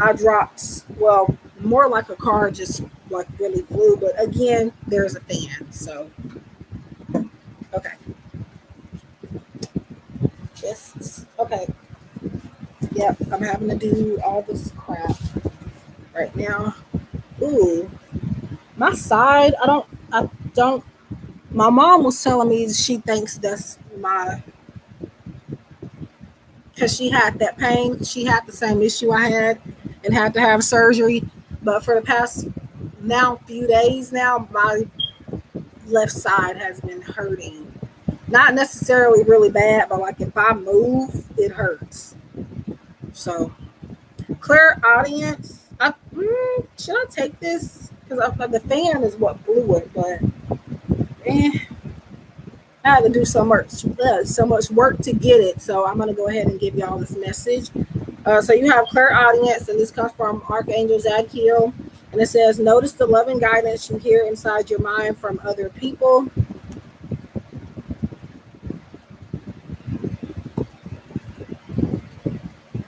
A: I dropped, well, more like a car just like really flew, but again, there's a fan. So, okay. Just, okay. Yep, I'm having to do all this crap right now. Ooh, my side, I don't, my mom was telling me she thinks that's my, because she had that pain. She had the same issue I had and had to have surgery. But for the past now few days now, my left side has been hurting. Not necessarily really bad, but like if I move, it hurts. So, clear audience. Should I take this? Because the fan is what blew it, but eh, I had to do so much work to get it. So I'm gonna go ahead and give y'all this message. So you have clear audience, and this comes from Archangel Zadkiel, and it says, "Notice the loving guidance you hear inside your mind from other people."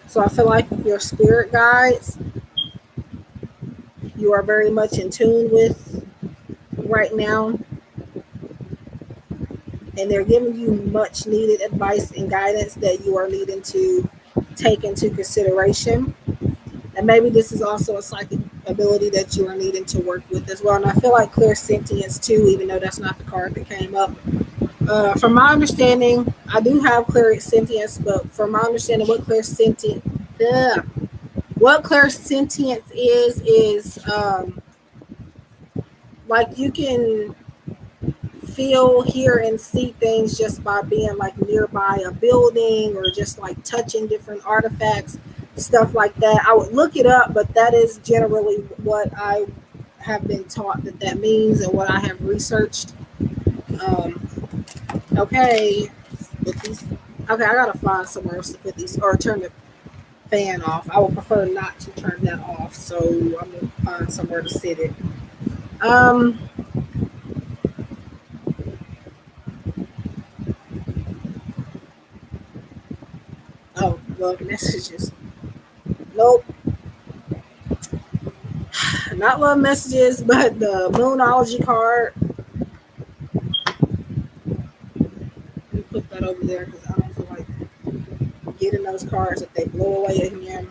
A: So I feel like your spirit guides, you are very much in tune with right now, and they're giving you much needed advice and guidance that you are needing to take into consideration. And maybe this is also a psychic ability that you are needing to work with as well. And I feel like clear sentience too, even though that's not the card that came up. From my understanding, I do have clear sentience, but from my understanding, what clear sentience is like you can feel, hear, and see things just by being like nearby a building or just like touching different artifacts, stuff like that. I would look it up, but that is generally what I have been taught that means and what I have researched. Um, okay, with these, okay, I gotta find somewhere else to put these or turn the fan off. I would prefer not to turn that off, so I'm gonna find somewhere to sit it. Um, oh, love messages. Nope, not love messages, but the Moonology card. Let me put that over there because I don't feel like getting those cards if they blow away again.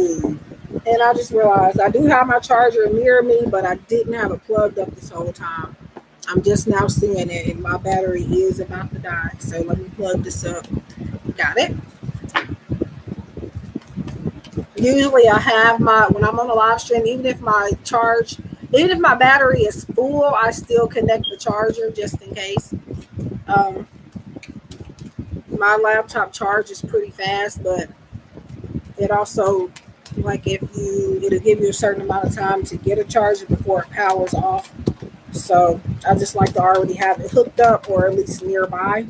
A: Ooh. And I just realized I do have my charger near me, but I didn't have it plugged up this whole time. I'm just now seeing it, and my battery is about to die. So let me plug this up. Got it. Usually I have my, when I'm on a live stream, even if my battery is full, I still connect the charger just in case. Um, my laptop charges pretty fast, but it also, like, it'll give you a certain amount of time to get a charger before it powers off. So I just like to already have it hooked up or at least nearby.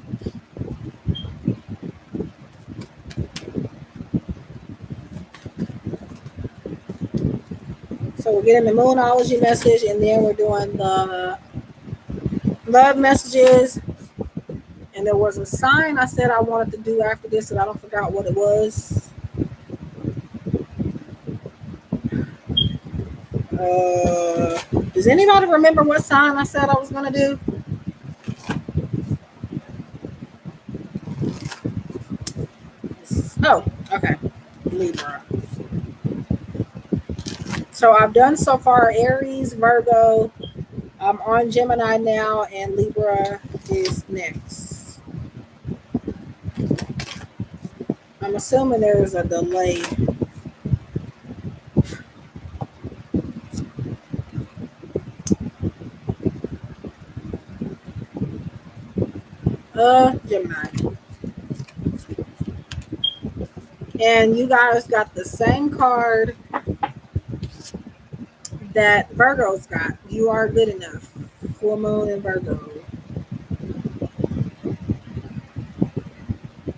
A: So we're getting the moonology message, and then we're doing the love messages. And there was a sign I said I wanted to do after this, and I don't forgot what it was. Does anybody remember what sign I said I was going to do? Oh, okay. Libra. So I've done so far Aries, Virgo. I'm on Gemini now, and Libra is next. I'm assuming there's a delay. Gemini. And you guys got the same card that Virgo's got. You are good enough. Full moon and Virgo.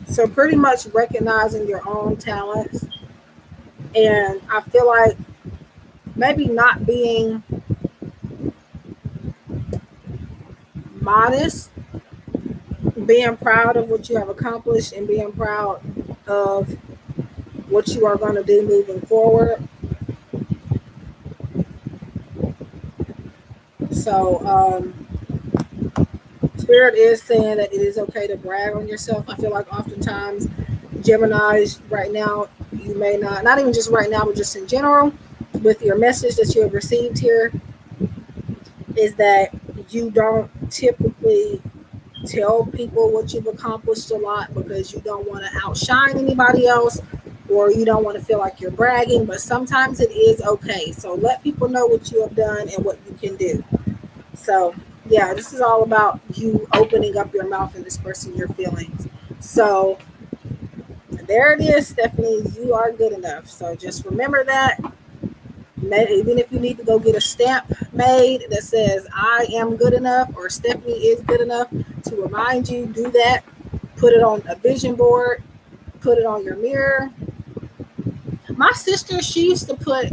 A: So pretty much recognizing your own talents. And I feel like maybe not being modest, being proud of what you have accomplished and being proud of what you are going to do moving forward. So Spirit is saying that it is okay to brag on yourself. I feel like oftentimes Geminis right now, you may not even just right now, but just in general, with your message that you have received here, is that you don't typically tell people what you've accomplished a lot because you don't want to outshine anybody else, or you don't want to feel like you're bragging, but sometimes it is okay. So let people know what you have done and what you can do. So yeah, this is all about you opening up your mouth and expressing your feelings. So there it is, Stephanie. You are good enough. So just remember that. Even if you need to go get a stamp made that says I am good enough or Stephanie is good enough to remind you, do that. Put it on a vision board, put it on your mirror. My sister, she used to put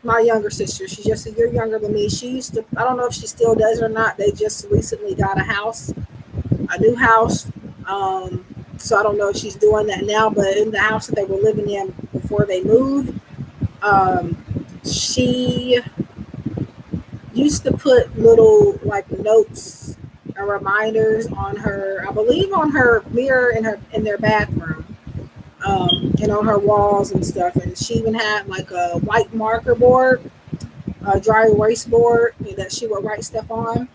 A: my younger sister, she's just a year younger than me. She used to, I don't know if she still does it or not. They just recently got a new house. So I don't know if she's doing that now, but in the house that they were living in before they moved, she used to put little like notes or reminders on her, I believe on her mirror in their bathroom, and on her walls and stuff. And she even had like a white marker board, a dry erase board that she would write stuff on.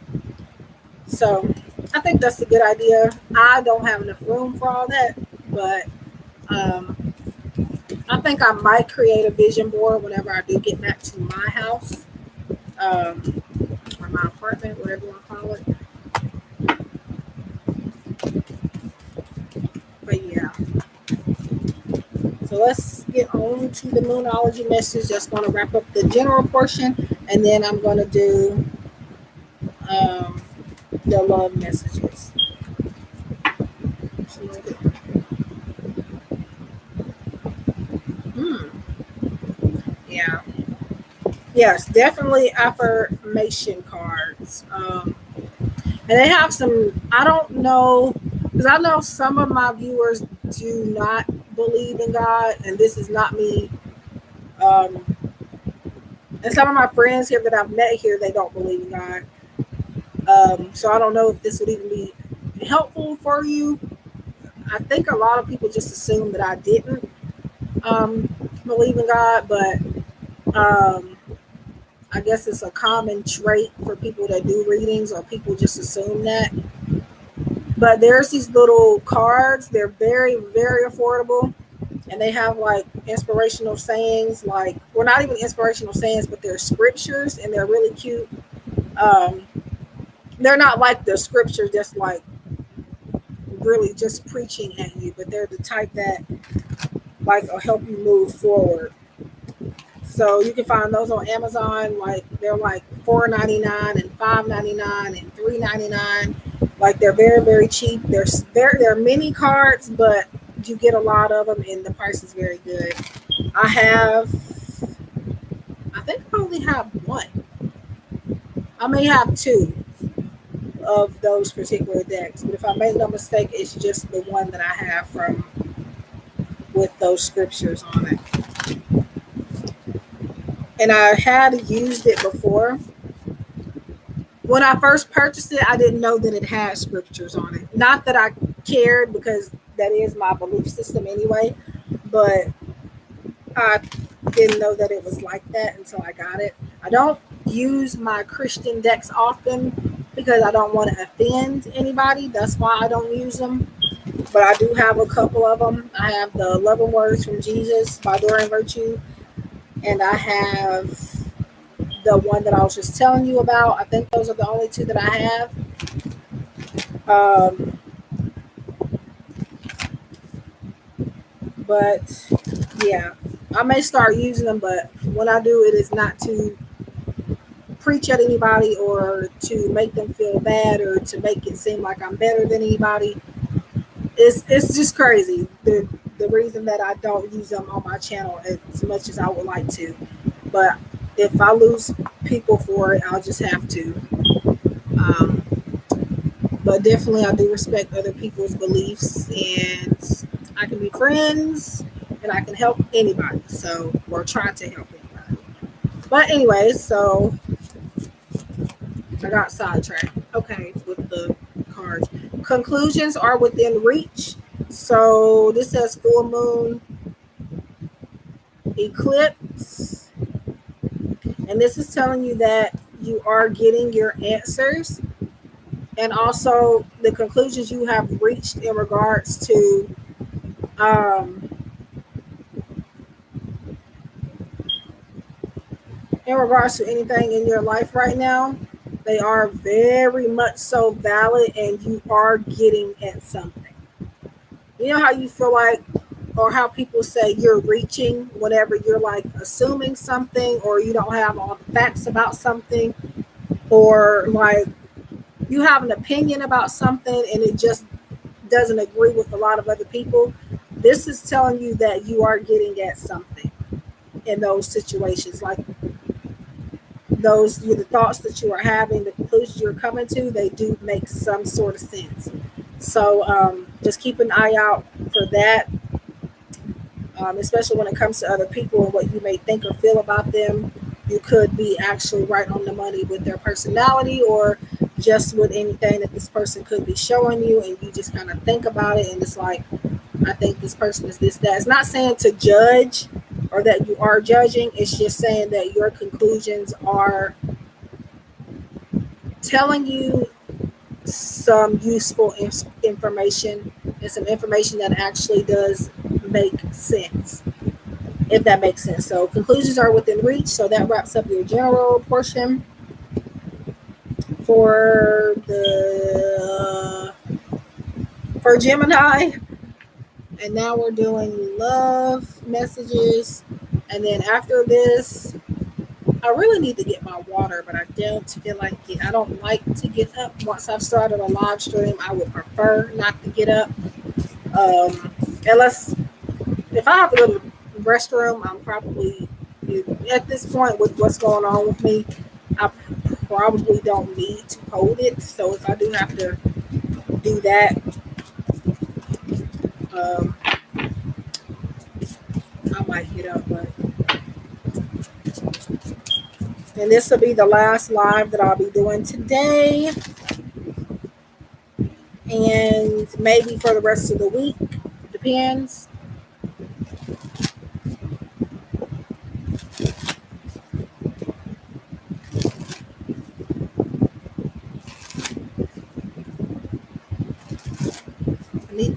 A: So I think that's a good idea. I don't have enough room for all that, but I think I might create a vision board whenever I do get back to my house, or my apartment, whatever you want to call it. But yeah. So let's get on to the moonology message. Just going to wrap up the general portion, and then I'm going to do the love messages. Yeah. Yes, definitely affirmation cards. And they have some, I don't know, because I know some of my viewers do not believe in God, and this is not me. And some of my friends here that I've met here, they don't believe in God. So I don't know if this would even be helpful for you. I think a lot of people just assume that I didn't. believe in God, but um, I guess it's a common trait for people that do readings, or people just assume that. But there's these little cards. They're very, very affordable, and they have like inspirational sayings. Like, well, not even inspirational sayings, but they're scriptures, and they're really cute. Um, they're not like the scriptures that's like really just preaching at you, but they're the type that like will help you move forward. So you can find those on Amazon. Like they're like $4.99 and $5.99 and $3.99. Like they're very, very cheap. They're mini cards, but you get a lot of them, and the price is very good. I have, I think I only have one. I may have two of those particular decks, but if I make no mistake, it's just the one that I have from with those scriptures on it. And I had used it before. When I first purchased it, I didn't know that it had scriptures on it. Not that I cared, because that is my belief system anyway, but I didn't know that it was like that until I got it. I don't use my Christian decks often because I don't want to offend anybody. That's why I don't use them. But I do have a couple of them. I have the 11 Words from Jesus by Dorian Virtue, and I have the one that I was just telling you about. I think those are the only two that I have. Um, but yeah, I may start using them, but when I do, it is not to preach at anybody or to make them feel bad or to make it seem like I'm better than anybody. It's just crazy the reason that I don't use them on my channel as much as I would like to. But if I lose people for it, I'll just have to. Um, but definitely, I do respect other people's beliefs, and I can be friends, and I can help anybody. So, or try to help anybody. But anyway, so I got sidetracked. Okay, with the cards. Conclusions are within reach. So this says full moon, eclipse, and this is telling you that you are getting your answers, and also the conclusions you have reached um, in regards to anything in your life right now. They are very much so valid, and you are getting at something. You know how you feel like, or how people say you're reaching whenever you're like assuming something, or you don't have all the facts about something, or like you have an opinion about something and it just doesn't agree with a lot of other people. This is telling you that you are getting at something in those situations. Like the thoughts that you are having, the conclusions you're coming to, they do make some sort of sense. So just keep an eye out for that, especially when it comes to other people and what you may think or feel about them. You could be actually right on the money with their personality, or just with anything that this person could be showing you, and you just kind of think about it, and it's like, I think this person is this, that. It's not saying to judge or that you are judging. It's just saying that your conclusions are telling you some useful information, and some information that actually does make sense, if that makes sense. So conclusions are within reach. So that wraps up your general portion for the for Gemini. And now we're doing love messages. And then after this, I really need to get my water, but I don't feel like it. I don't like to get up. Once I've started a live stream, I would prefer not to get up. Unless if I have to go to the restroom, I'm probably, at this point with what's going on with me, I probably don't need to hold it. So if I do have to do that, um, I might get up. But and this will be the last live that I'll be doing today, and maybe for the rest of the week. Depends.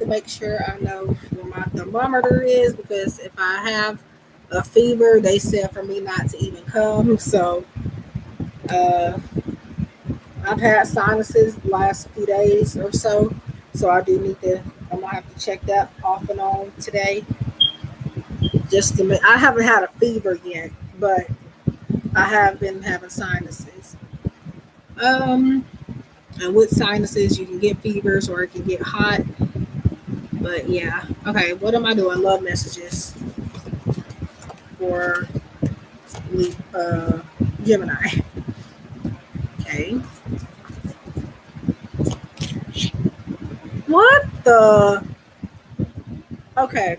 A: make sure I know where my thermometer is, because if I have a fever, they said for me not to even come. So uh, I've had sinuses the last few days or so. So I do need to, I'm gonna have to check that off and on today. Just to make, I haven't had a fever yet, but I have been having sinuses. Um, and with sinuses, you can get fevers or it can get hot. But yeah, okay. What am I doing? Love messages for uh, Gemini. Okay. What the? Okay.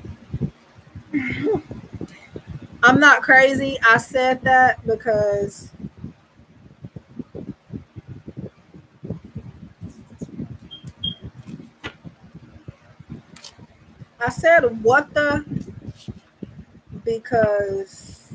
A: I'm not crazy. I said that because I said what the, because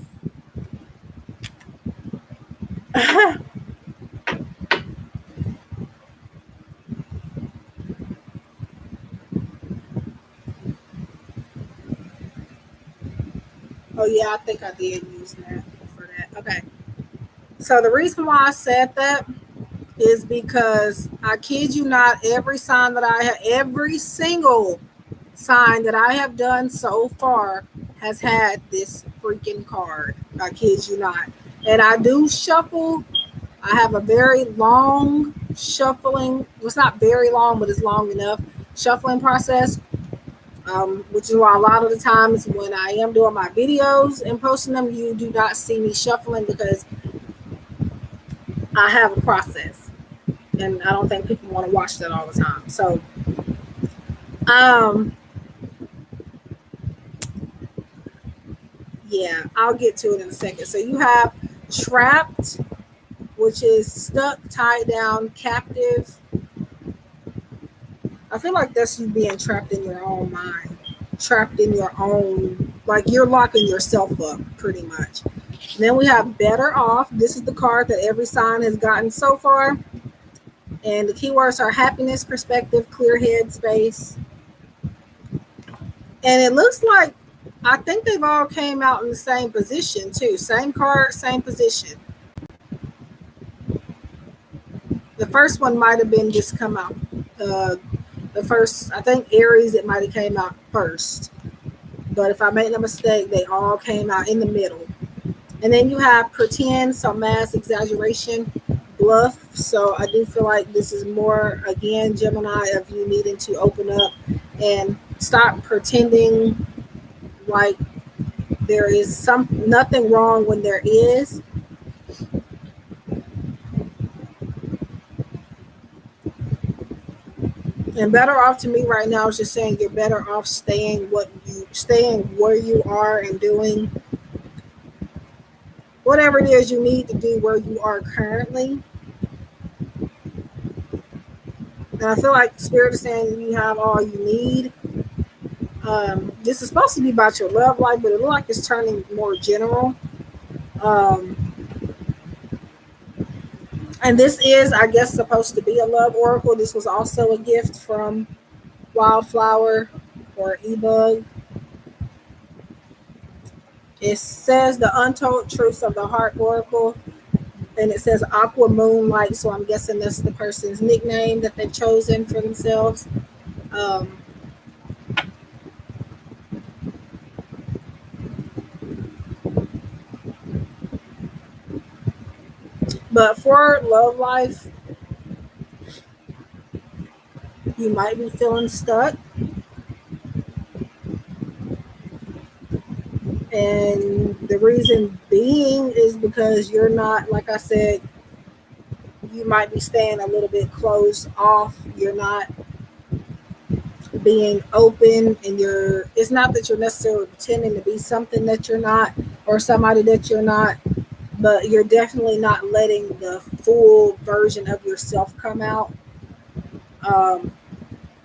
A: oh yeah, I think I did use that for that. Okay. So the reason why I said that is because I kid you not, every sign that I have, every single sign that I have done so far has had this freaking card. I kid you not. And I do shuffle. I have a very long shuffling. Well, it's not very long, but it's long enough shuffling process. Which is why a lot of the times when I am doing my videos and posting them, you do not see me shuffling, because I have a process, and I don't think people want to watch that all the time. So, um, yeah, I'll get to it in a second. So you have trapped, which is stuck, tied down, captive. I feel like that's you being trapped in your own mind, trapped in your own, like you're locking yourself up pretty much. Then we have better off. This is the card that every sign has gotten so far. And the keywords are happiness, perspective, clear head space. And it looks like, I think they've all came out in the same position too. Same card, same position. The first one might have been just come out. Uh, the first, I think Aries, it might have came out first. But if I made no mistake, they all came out in the middle. And then you have pretend, so mass exaggeration, bluff. So I do feel like this is more, again, Gemini, of you needing to open up and stop pretending like there is nothing wrong when there is. And better off to me right now is just saying you're better off staying where you are and doing whatever it is you need to do where you are currently. And I feel like Spirit is saying you have all you need. This is supposed to be about your love life, but it looks like it's turning more general. Um, and this is, I guess, supposed to be a love oracle. This was also a gift from Wildflower or eBug. It says the untold truths of the heart oracle, and it says aqua moonlight. So I'm guessing that's the person's nickname that they've chosen for themselves. Um, but for love life, you might be feeling stuck. And the reason being is because you're not, like I said, you might be staying a little bit closed off. You're not being open, and it's not that you're necessarily pretending to be something that you're not or somebody that you're not, but you're definitely not letting the full version of yourself come out. Um,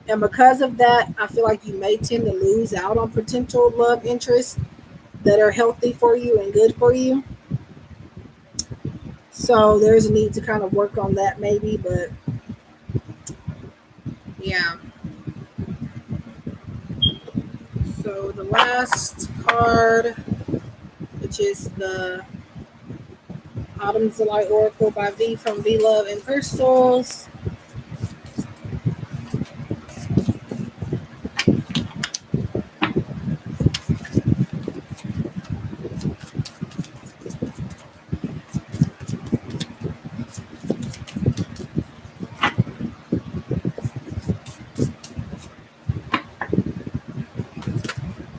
A: and because of that, I feel like you may tend to lose out on potential love interests that are healthy for you and good for you. So there's a need to kind of work on that maybe, but yeah. So the last card, which is the Autumn's Delight Oracle by V from V Love and Crystals.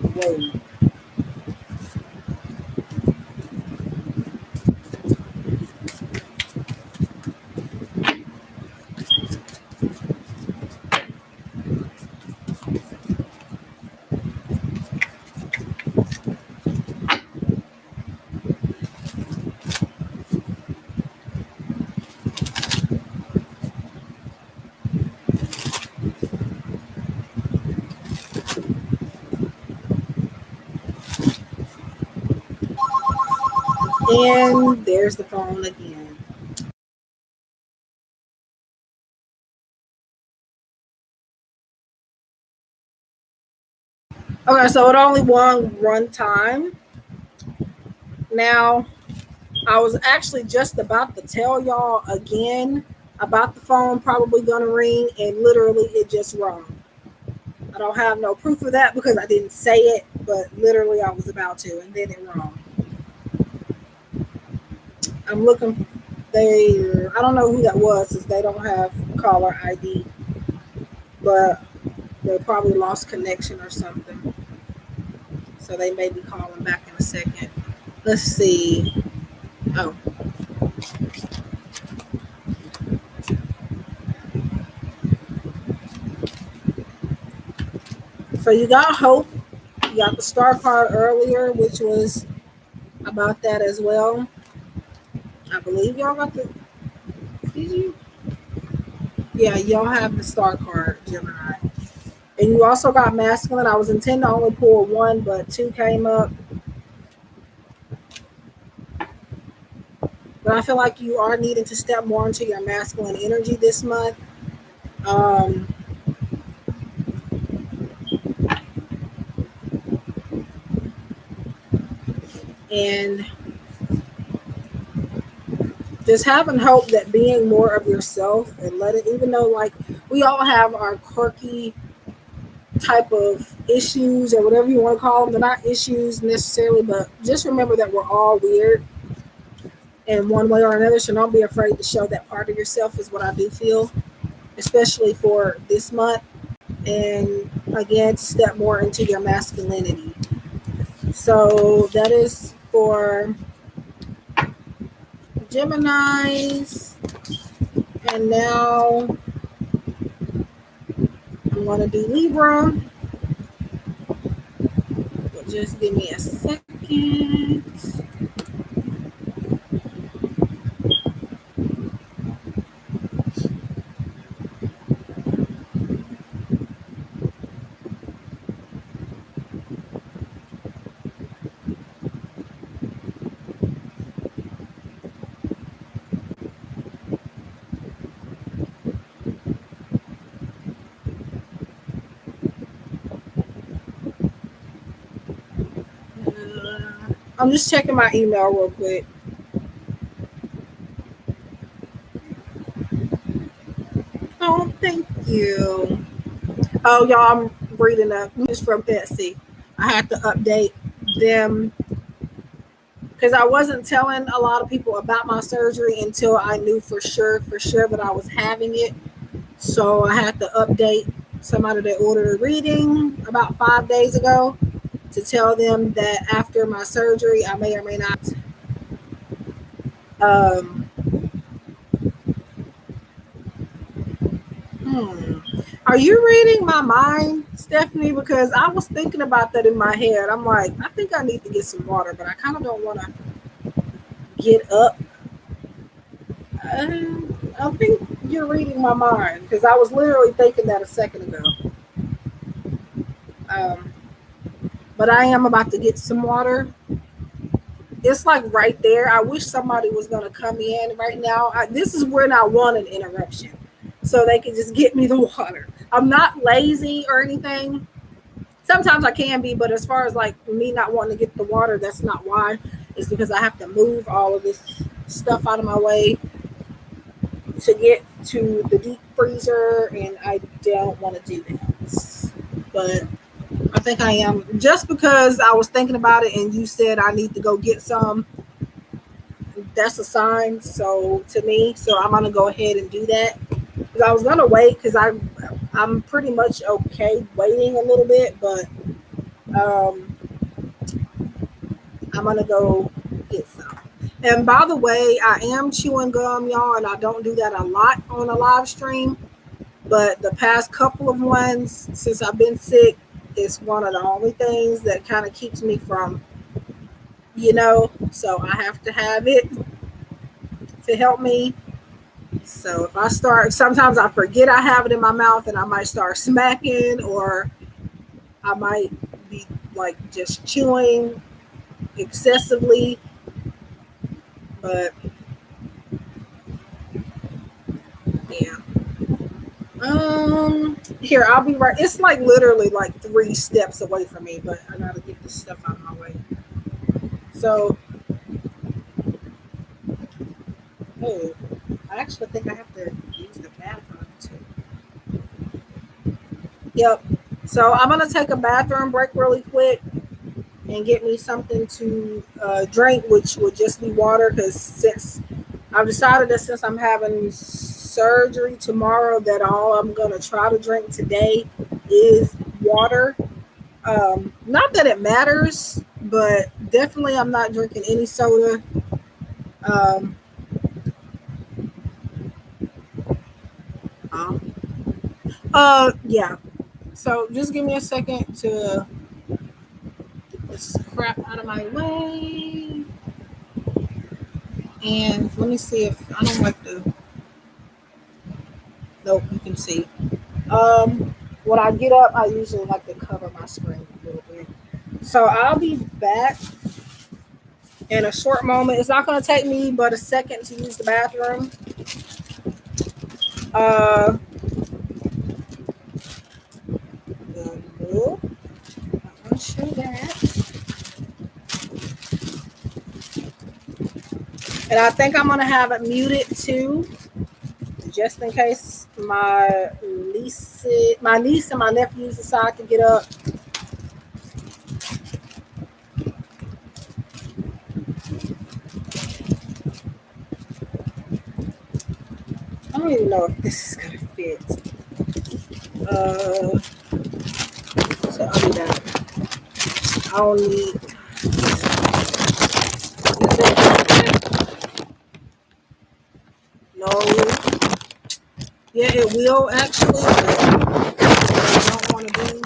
A: Whoa. And there's the phone again. Okay, so it only won one time. Now, I was actually just about to tell y'all again about the phone probably gonna ring, and literally it just rung. I don't have no proof of that because I didn't say it, but literally I was about to, and then it rung. I'm looking. I don't know who that was since they don't have caller ID, but they probably lost connection or something. So they may be calling back in a second. Let's see. Oh, so you got hope. You got the star card earlier, which was about that as well. I believe y'all got the. Did you? Yeah, y'all have the star card, Gemini. And you also got masculine. I was intending to only pull one, but two came up. But I feel like you are needing to step more into your masculine energy this month. Um, and just having hope that being more of yourself and let it, even though like we all have our quirky type of issues or whatever you want to call them, they're not issues necessarily, but just remember that we're all weird in one way or another. So don't be afraid to show that part of yourself, is what I do feel, especially for this month. And again, to step more into your masculinity. So that is for Geminis. And now I'm going to do Libra. But just give me a second. I'm just checking my email real quick. Oh, thank you. Oh, y'all, I'm reading a news from Etsy. I had to update them because I wasn't telling a lot of people about my surgery until I knew for sure that I was having it. So I had to update somebody that ordered a reading about 5 days ago to tell them that after my surgery, I may or may not. Um, hmm. Are you reading my mind, Stephanie? Because I was thinking about that in my head. I'm like, I think I need to get some water, but I kind of don't want to get up. I think you're reading my mind because I was literally thinking that a second ago. Um, but I am about to get some water. It's like right there. I wish somebody was going to come in right now. This is when I want an interruption so they can just get me the water. I'm not lazy or anything. Sometimes I can be, but as far as like me not wanting to get the water, that's not why. It's because I have to move all of this stuff out of my way to get to the deep freezer, and I don't want to do that. But I think I am, just because I was thinking about it and you said I need to go get some. That's a sign. So to me, so I'm gonna go ahead and do that. Because I was gonna wait because I'm pretty much okay waiting a little bit, but um, I'm gonna go get some. And by the way, I am chewing gum, y'all, and I don't do that a lot on a live stream. But the past couple of ones since I've been sick, it's one of the only things that kind of keeps me from, so I have to have it to help me. So if I start, sometimes I forget I have it in my mouth and I might start smacking, or I might be like just chewing excessively. But yeah. Here, I'll be right. It's like literally like 3 steps away from me, but I gotta get this stuff out of my way. So, oh, I actually think I have to use the bathroom too. Yep. So I'm gonna take a bathroom break really quick and get me something to drink, which would just be water. Because since I've decided that since I'm having surgery tomorrow, that all I'm gonna try to drink today is water. Not that it matters, but definitely I'm not drinking any soda. Um, um, yeah. So just give me a second to get this crap out of my way. And let me see if I don't like the. Nope, you can see. When I get up, I usually like to cover my screen a little bit. So I'll be back in a short moment. It's not going to take me but a second to use the bathroom. Uh, no, I'm going to show that. And I think I'm going to have it muted too, just in case my niece and my nephews decide to get up. I don't even know if this is going to fit. Uh, so I'll be done. I don't need. No. Yeah, it will actually, but I don't want to do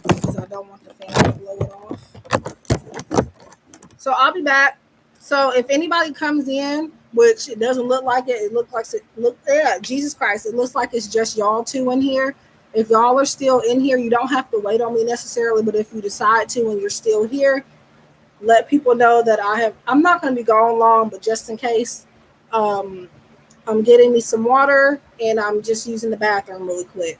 A: because I don't want the fan to blow it off. So I'll be back. So if anybody comes in, which it doesn't look like it, it looks like yeah, Jesus Christ, it looks like it's just y'all two in here. If y'all are still in here, you don't have to wait on me necessarily, but if you decide to and you're still here, let people know that I'm not going to be gone long, but just in case, um, I'm getting me some water and I'm just using the bathroom really quick.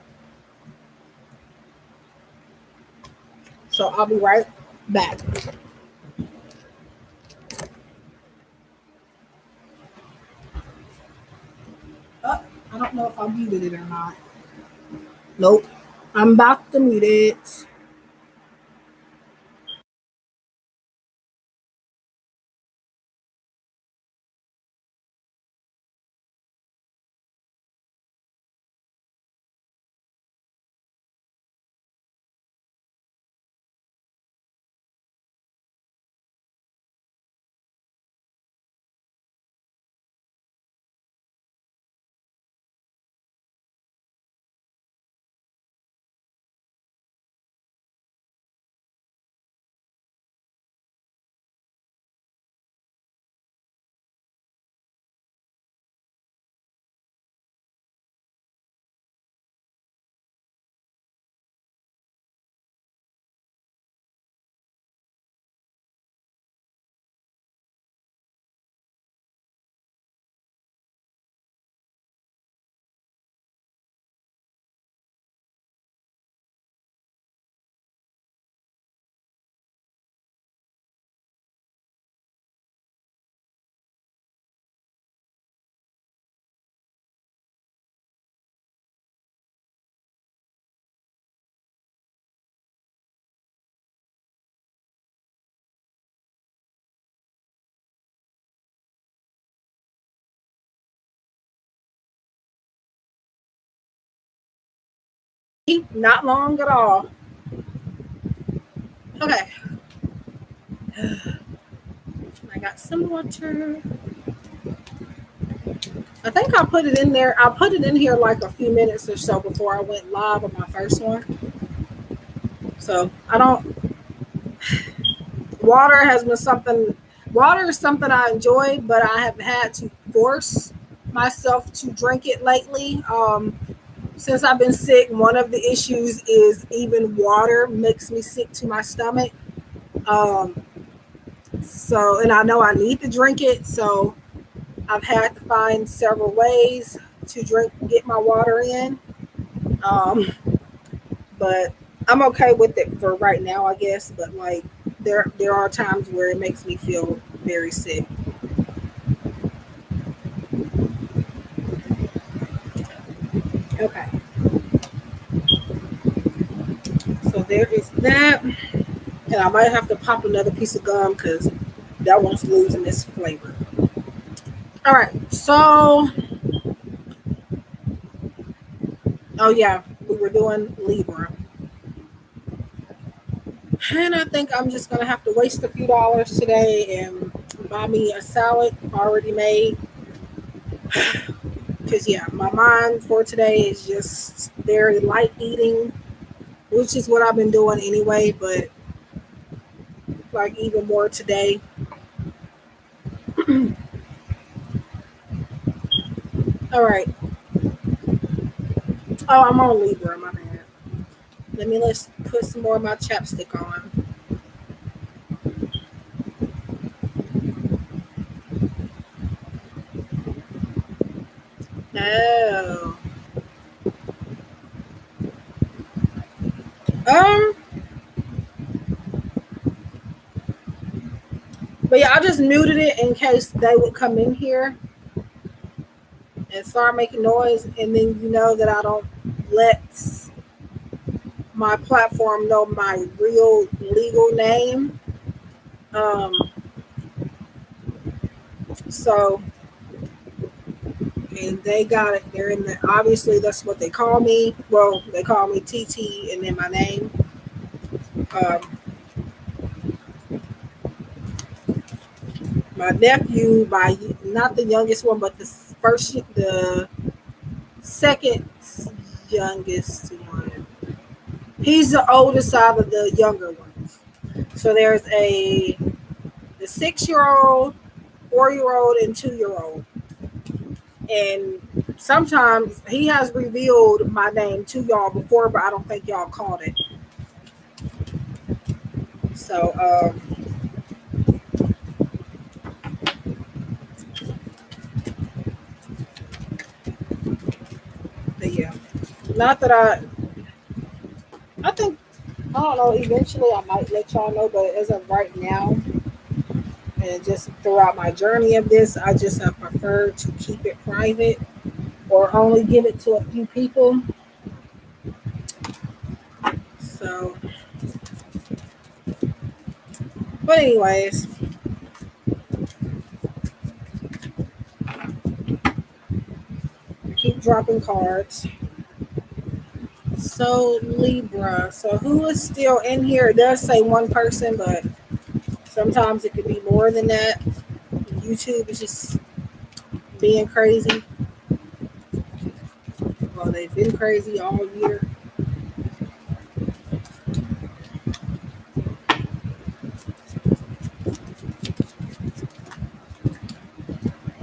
A: So I'll be right back. Oh, I don't know if I muted it or not. Nope. I'm about to mute it. Not long at all. Okay. I got some water. I think I put it in there. I put it in here like a few minutes or so before I went live on my first one. So I don't. Water has been something. Water is something I enjoy, but I have had to force myself to drink it lately. Since I've been sick, one of the issues is even water makes me sick to my stomach. Um, and I know I need to drink it, so I've had to find several ways to get my water in. Um, but I'm okay with it for right now, I guess. But like, there are times where it makes me feel very sick. Okay, so there is that, and I might have to pop another piece of gum because that one's losing its flavor. All right, so oh yeah, we were doing Libra, and I think I'm just gonna have to waste a few dollars today and buy me a salad already made. Because yeah, my mind for today is just very light eating, which is what I've been doing anyway, but like even more today. All right. Oh, I'm on Libra, my bad. Let's put some more of my chapstick on. Oh. Um, but yeah, I just muted it in case they would come in here and start making noise, and then you know that I don't let my platform know my real legal name. Um, so and they got it. They're in the obviously that's what they call me. Well, they call me TT and then my name. Um, my nephew, my not the youngest one, but the second youngest one. He's the oldest out of the younger ones. So there's the 6-year old, 4-year old, and 2-year old. And sometimes he has revealed my name to y'all before, but I don't think y'all caught it. So but yeah, not that I think I don't know. Eventually, I might let y'all know, but as of right now, and just throughout my journey of this, I just have preferred to keep it private or only give it to a few people. So, but anyways, keep dropping cards. So Libra. So who is still in here? It does say one person, but sometimes it could be more than that. YouTube is just being crazy. Well, they've been crazy all year.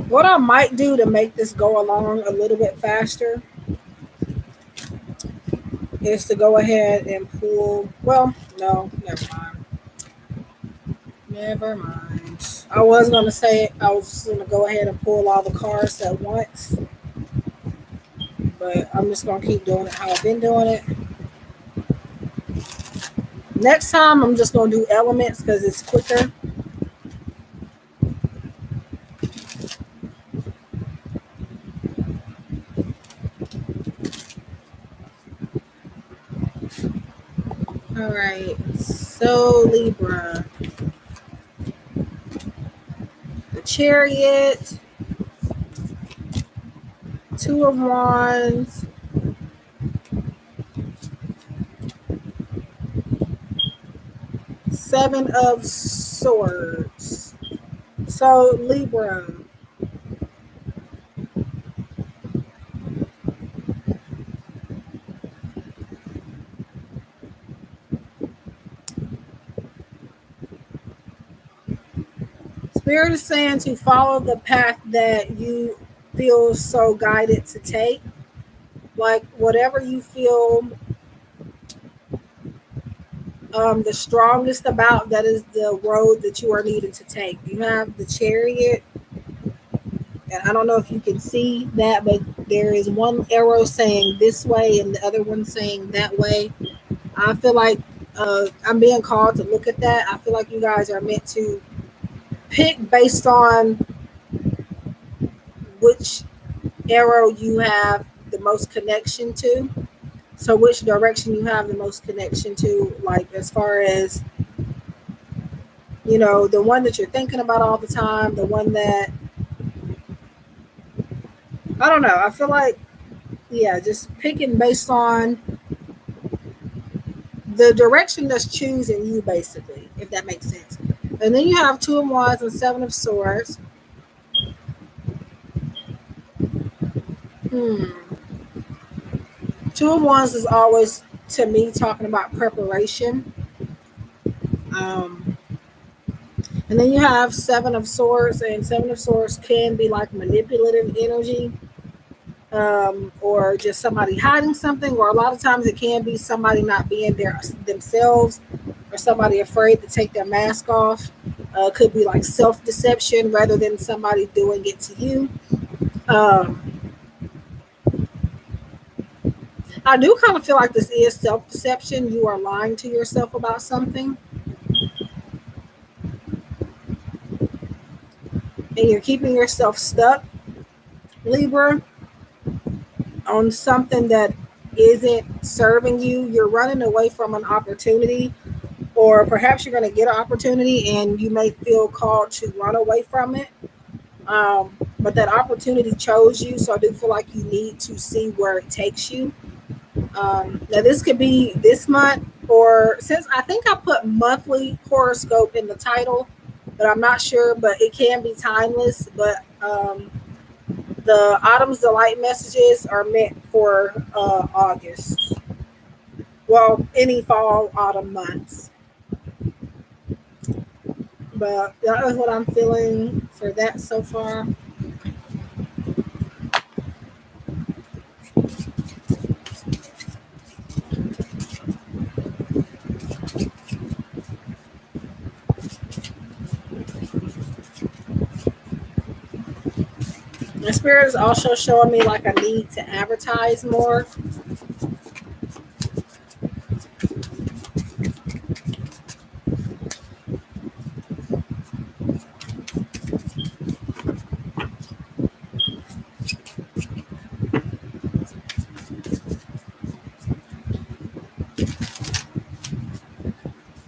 A: What I might do to make this go along a little bit faster is to go ahead and pull. Well, no, never mind. Never mind. I was gonna say I was just gonna go ahead and pull all the cards at once, but I'm just gonna keep doing it how I've been doing it. Next time, I'm just gonna do elements because it's quicker. All right. So Libra, the Chariot, Two of Wands, Seven of Swords. So Libra, Spirit is saying to follow the path that you feel so guided to take. Like whatever you feel the strongest about, that is the road that you are needing to take. You have the Chariot, and I don't know if you can see that, but there is one arrow saying this way and the other one saying that way. I feel like I'm being called to look at that. I feel like you guys are meant to pick based on which arrow you have the most connection to. So, which direction you have the most connection to, like as far as the one that you're thinking about all the time, the one that I don't know. I feel like, yeah, just picking based on the direction that's choosing you, basically, if that makes sense. And then you have Two of Wands and Seven of Swords. Hmm. Two of Wands is always, to me, talking about preparation. Um, and then you have Seven of Swords, and Seven of Swords can be like manipulative energy, or just somebody hiding something, or a lot of times it can be somebody not being there themselves, or somebody afraid to take their mask off. Could be like self-deception rather than somebody doing it to you. Um, I do kind of feel like this is self-deception. You are lying to yourself about something, and you're keeping yourself stuck, Libra, on something that isn't serving you. You're running away from an opportunity, or perhaps you're going to get an opportunity and you may feel called to run away from it. But that opportunity chose you, so I do feel like you need to see where it takes you. Now, this could be this month, or since I think I put monthly horoscope in the title, but I'm not sure, but it can be timeless. But the Autumn's Delight messages are meant for August. Well, any fall, autumn months. But that is what I'm feeling for that so far. The spirit is also showing me like I need to advertise more.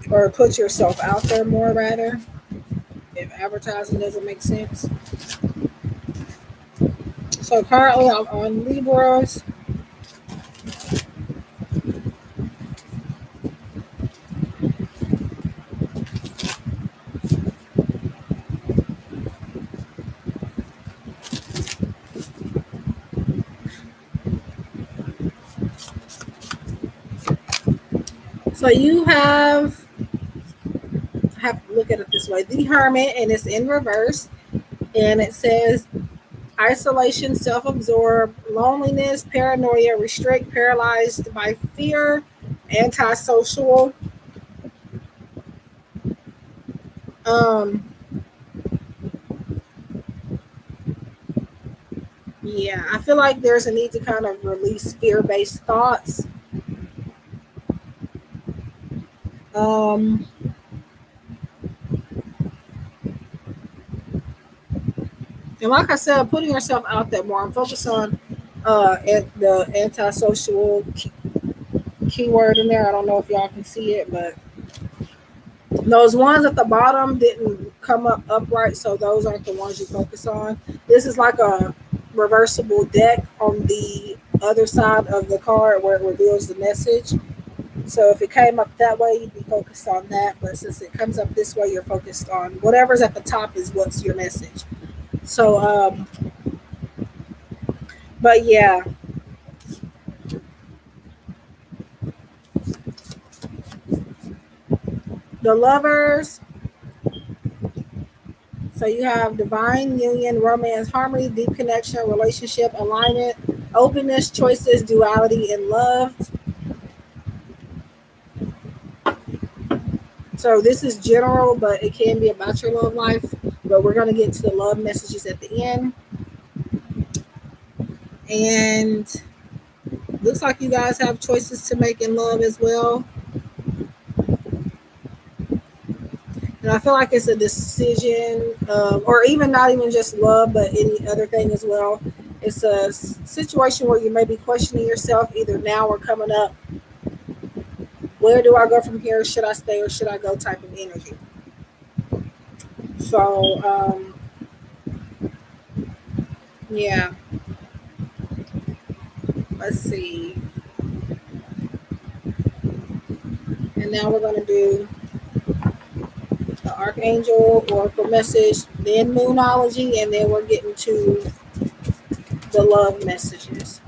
A: Or put yourself out there more, rather, if advertising doesn't make sense. So currently I'm on Libras. So you have to look at it this way: the Hermit, and it's in reverse, and it says isolation, self-absorbed, loneliness, paranoia, restrict, paralyzed by fear, antisocial. Um, yeah, I feel like there's a need to kind of release fear-based thoughts. Um, and like I said, putting yourself out there more. I'm focused on at the antisocial keyword in there. I don't know if y'all can see it, but those ones at the bottom didn't come up upright, so those aren't the ones you focus on. This is like a reversible deck on the other side of the card where it reveals the message. So if it came up that way, you'd be focused on that. But since it comes up this way, you're focused on whatever's at the top is what's your message. So, but yeah, the lovers. So you have divine union, romance, harmony, deep connection, relationship, alignment, openness, choices, duality, and love. So this is general, but it can be about your love life. But we're going to get to the love messages at the end. And looks like you guys have choices to make in love as well. And I feel like it's a decision, or even not even just love, but any other thing as well. It's a situation where you may be questioning yourself either now or coming up. Where do I go from here? Should I stay or should I go? Type of energy. So, yeah, let's see. And now we're going to do the Archangel Oracle message, then Moonology, and then we're getting to the love messages.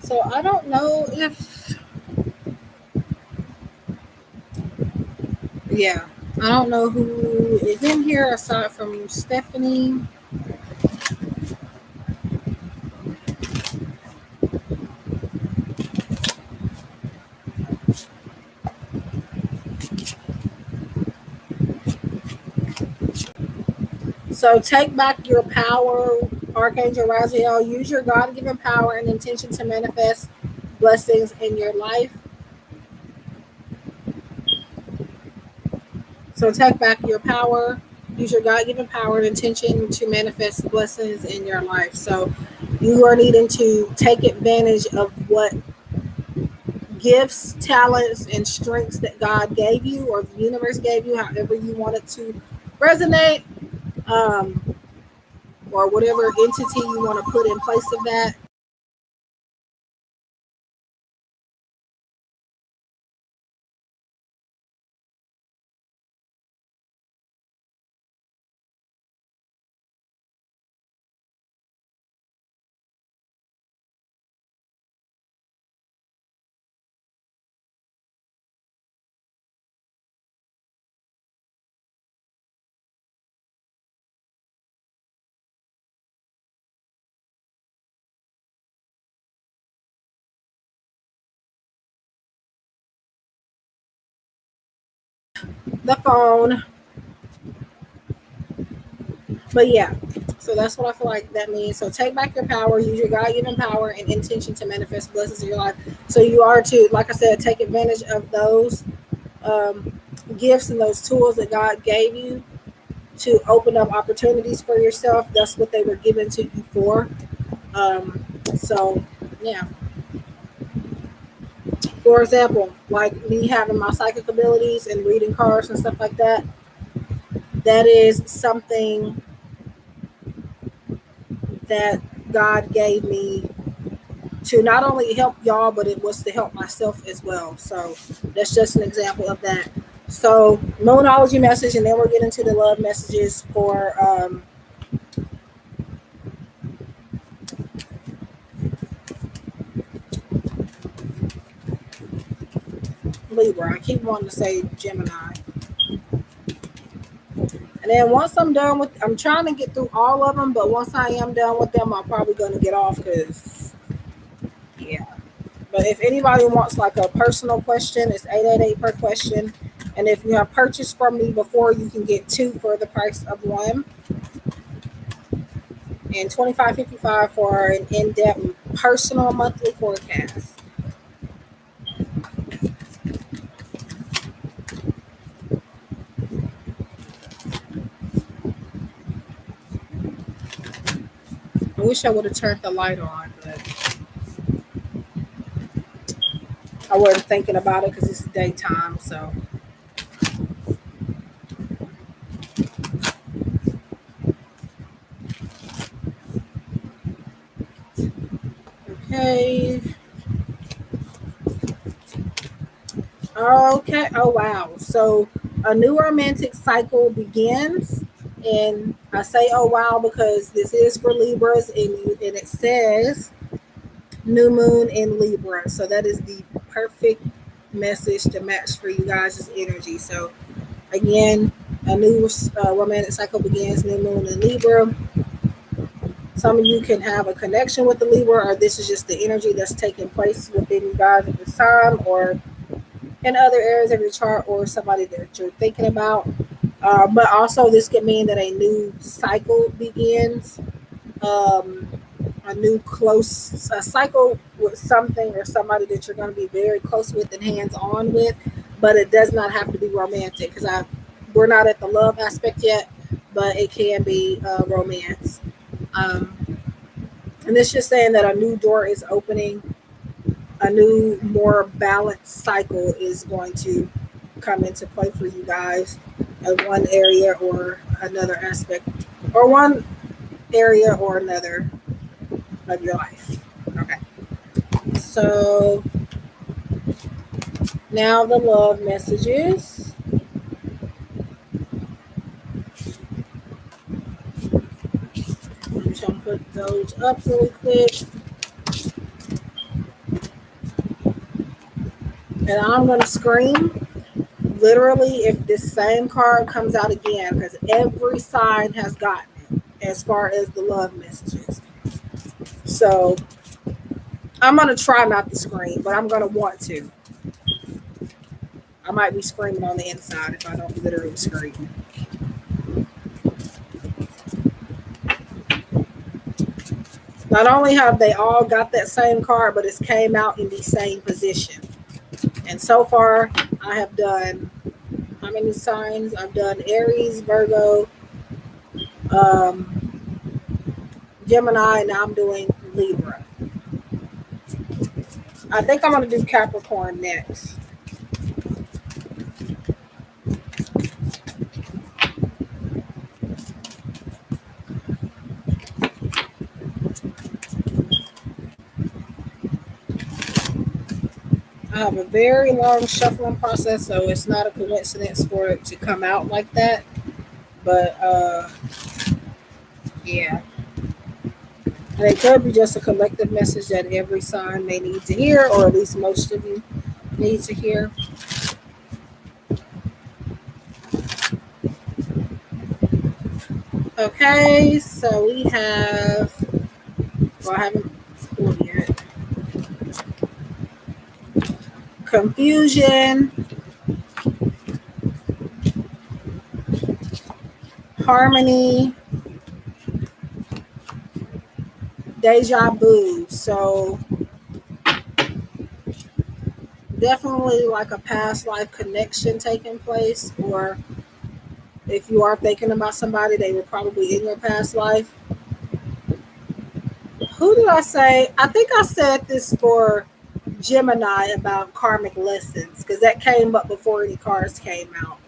A: So I don't know if, yeah, I don't know who is in here aside from Stephanie. So take back your power, Archangel Raziel. Use your God given power and intention to manifest blessings in your life. So take back your power. Use your God given power and intention to manifest blessings in your life. So you are needing to take advantage of what gifts, talents, and strengths that God gave you or the universe gave you, however you want it to resonate, um, or whatever entity you want to put in place of that. The phone. But yeah, so that's what I feel like that means. So take back your power, use your God given power and intention to manifest blessings in your life. So you are to, like I said, take advantage of those um, gifts and those tools that God gave you to open up opportunities for yourself. That's what they were given to you for. So, yeah. For example, like me having my psychic abilities and reading cards and stuff like that, that is something that God gave me to not only help y'all, but it was to help myself as well. So that's just an example of that. So moonology message, and then we're getting to the love messages for Libra. I keep wanting to say Gemini. And then once I'm done with, I'm trying to get through all of them, but once I am done with them, I'm probably going to get off because, yeah. But if anybody wants like a personal question, it's 888 per question. And if you have purchased from me before, you can get two for the price of one. And 25.55 for an in-depth personal monthly forecast. wish I would have turned the light on, but I wasn't thinking about it because it's daytime. So, okay. Okay. Oh, wow. So, a new romantic cycle begins. And I say, oh, wow, because this is for Libras, and it says new moon in Libra. So, that is the perfect message to match for you guys' energy. So, again, a new romantic cycle begins, new moon in Libra. Some of you can have a connection with the Libra, or this is just the energy that's taking place within you guys at this time, or in other areas of your chart, or somebody that you're thinking about. But also, this could mean that a new cycle begins, um, a new close a cycle with something or somebody that you're going to be very close with and hands on with. But it does not have to be romantic because we're not at the love aspect yet, but it can be romance. Um, and it's just saying that a new door is opening, a new, more balanced cycle is going to come into play for you guys in one area or another aspect, or one area or another of your life. Okay. So now the love messages. I'm just going to put those up really quick. And I'm going to scream literally if this same card comes out again, because every sign has gotten it as far as the love messages. So I'm going to try not to scream, but I'm going to want to. I might be screaming on the inside if I don't literally scream. Not only have they all got that same card, but it's came out in the same position. And so far, I have done how many signs? I've done Aries, Virgo, um, Gemini, and now I'm doing Libra. I think I'm going to do Capricorn next. I have a very long shuffling process, so it's not a coincidence for it to come out like that. But yeah, and it could be just a collective message that every sign may need to hear, or at least most of you need to hear. Okay, so we have, well, I haven't pulled yet. Confusion, harmony, deja vu. So definitely like a past life connection taking place, or if you are thinking about somebody, they were probably in your past life. Who did I say? I think I said this for Gemini about karmic lessons, because that came up before any cards came out.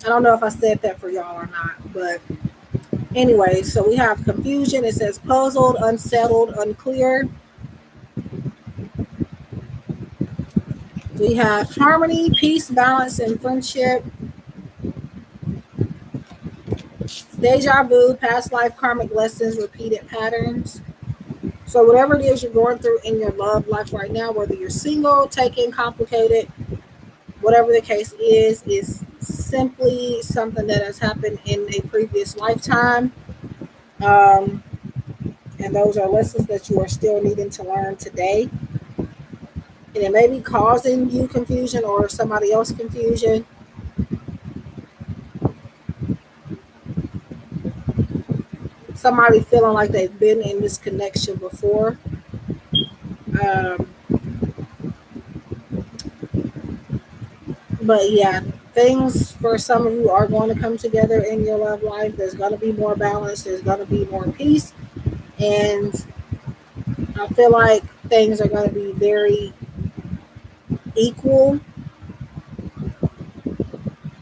A: I don't know if I said that for y'all or not, but anyway, so we have confusion. It says puzzled, unsettled, unclear. We have harmony, peace, balance, and friendship. Deja vu, past life karmic lessons, repeated patterns. So whatever it is you're going through in your love life right now, whether you're single, taken, complicated, whatever the case is simply something that has happened in a previous lifetime. Um, and those are lessons that you are still needing to learn today. And it may be causing you confusion or somebody else confusion. Somebody feeling like they've been in this connection before. Um, but yeah, things for some of you are going to come together in your love life. There's going to be more balance. There's going to be more peace. And I feel like things are going to be very equal.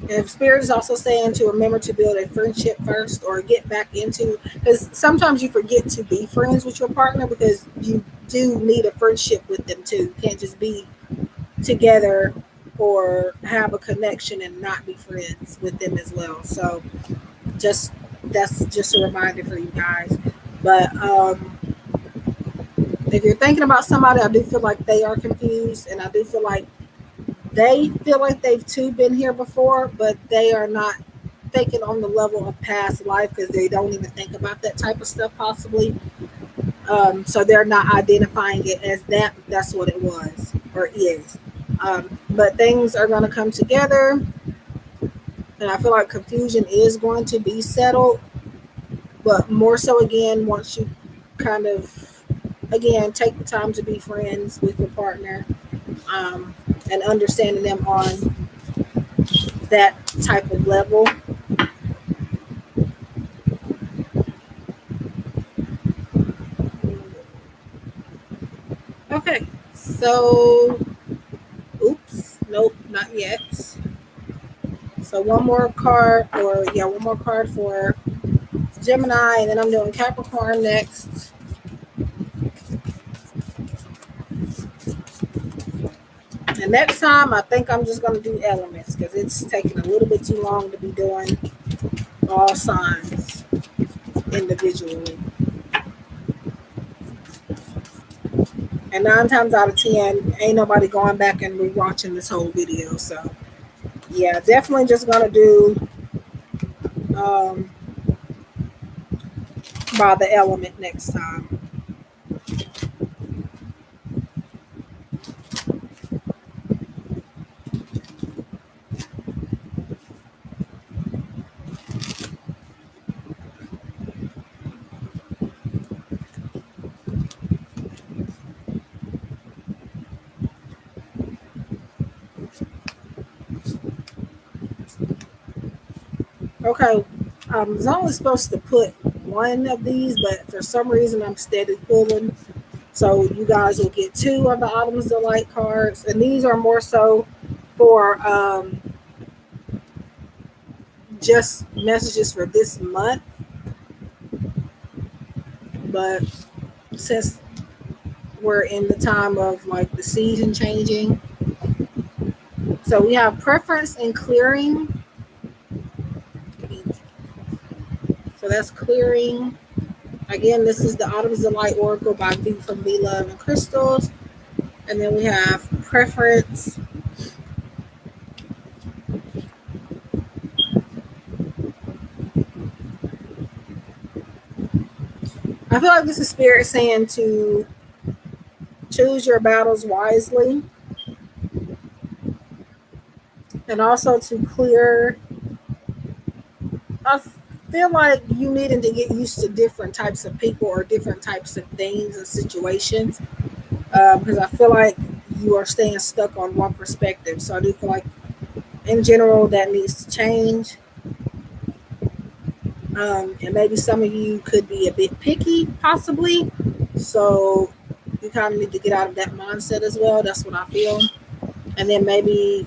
A: And Spirit is also saying to remember to build a friendship first or get back into, because sometimes you forget to be friends with your partner because you do need a friendship with them too. You can't just be together or have a connection and not be friends with them as well. So just that's just a reminder for you guys. But if you're thinking about somebody, I do feel like they are confused, and I do feel like they feel like they've too been here before, but they are not thinking on the level of past life because they don't even think about that type of stuff possibly. So they're not identifying it as that. That's what it was or is. But things are going to come together, and I feel like confusion is going to be settled. But more so again, once you kind of again take the time to be friends with your partner, um, and understanding them on that type of level. Okay, so oops, nope, not yet. So one more card, or yeah, one more card for Gemini, and then I'm doing Capricorn next. And next time, I think I'm just going to do elements because it's taking a little bit too long to be doing all signs individually. And 9 times out of 10, ain't nobody going back and rewatching this whole video. So yeah, definitely just going to do um, by the element next time. Okay, I was only supposed to put one of these, but for some reason I'm steady pulling. So you guys will get two of the Autumn's Delight cards, and these are more so for just messages for this month. But since we're in the time of like the season changing, so we have preference and clearing. So that's clearing. Again, this is the Autumn's Delight Oracle by V from V Love and Crystals. And then we have preference. I feel like this is spirit saying to choose your battles wisely and also to clear. I feel like you needing to get used to different types of people or different types of things and situations, because I feel like you are staying stuck on one perspective. So I do feel like in general that needs to change. And maybe some of you could be a bit picky, possibly. So you kind of need to get out of that mindset as well. That's what I feel. And then maybe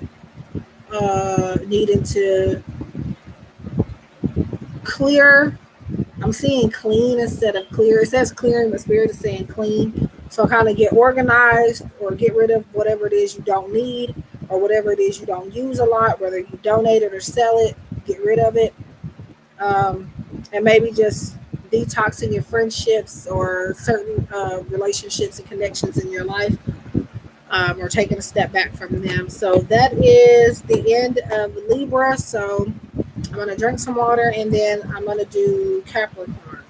A: needing to clear. I'm seeing clean instead of clear. It says clearing, but spirit is saying clean. So kind of get organized or get rid of whatever it is you don't need or whatever it is you don't use a lot, whether you donate it or sell it, get rid of it. Um, and maybe just detoxing your friendships or certain relationships and connections in your life, or taking a step back from them. So that is the end of Libra. So I'm going to drink some water and then I'm going to do Capricorn.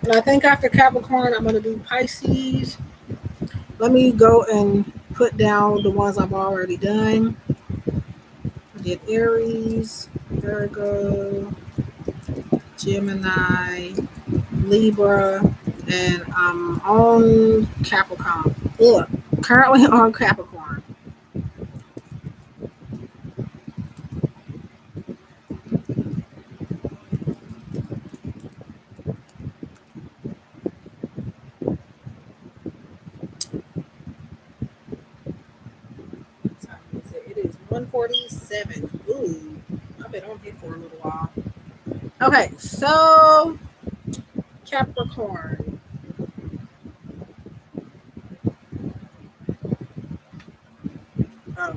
A: And I think after Capricorn, I'm going to do Pisces. Let me go and put down the ones I've already done. I did Aries, Virgo, Gemini, Libra, and I'm on Capricorn. Ugh, currently on Capricorn. 147. Ooh, I've been on here for a little while. Okay, so Capricorn. Oh,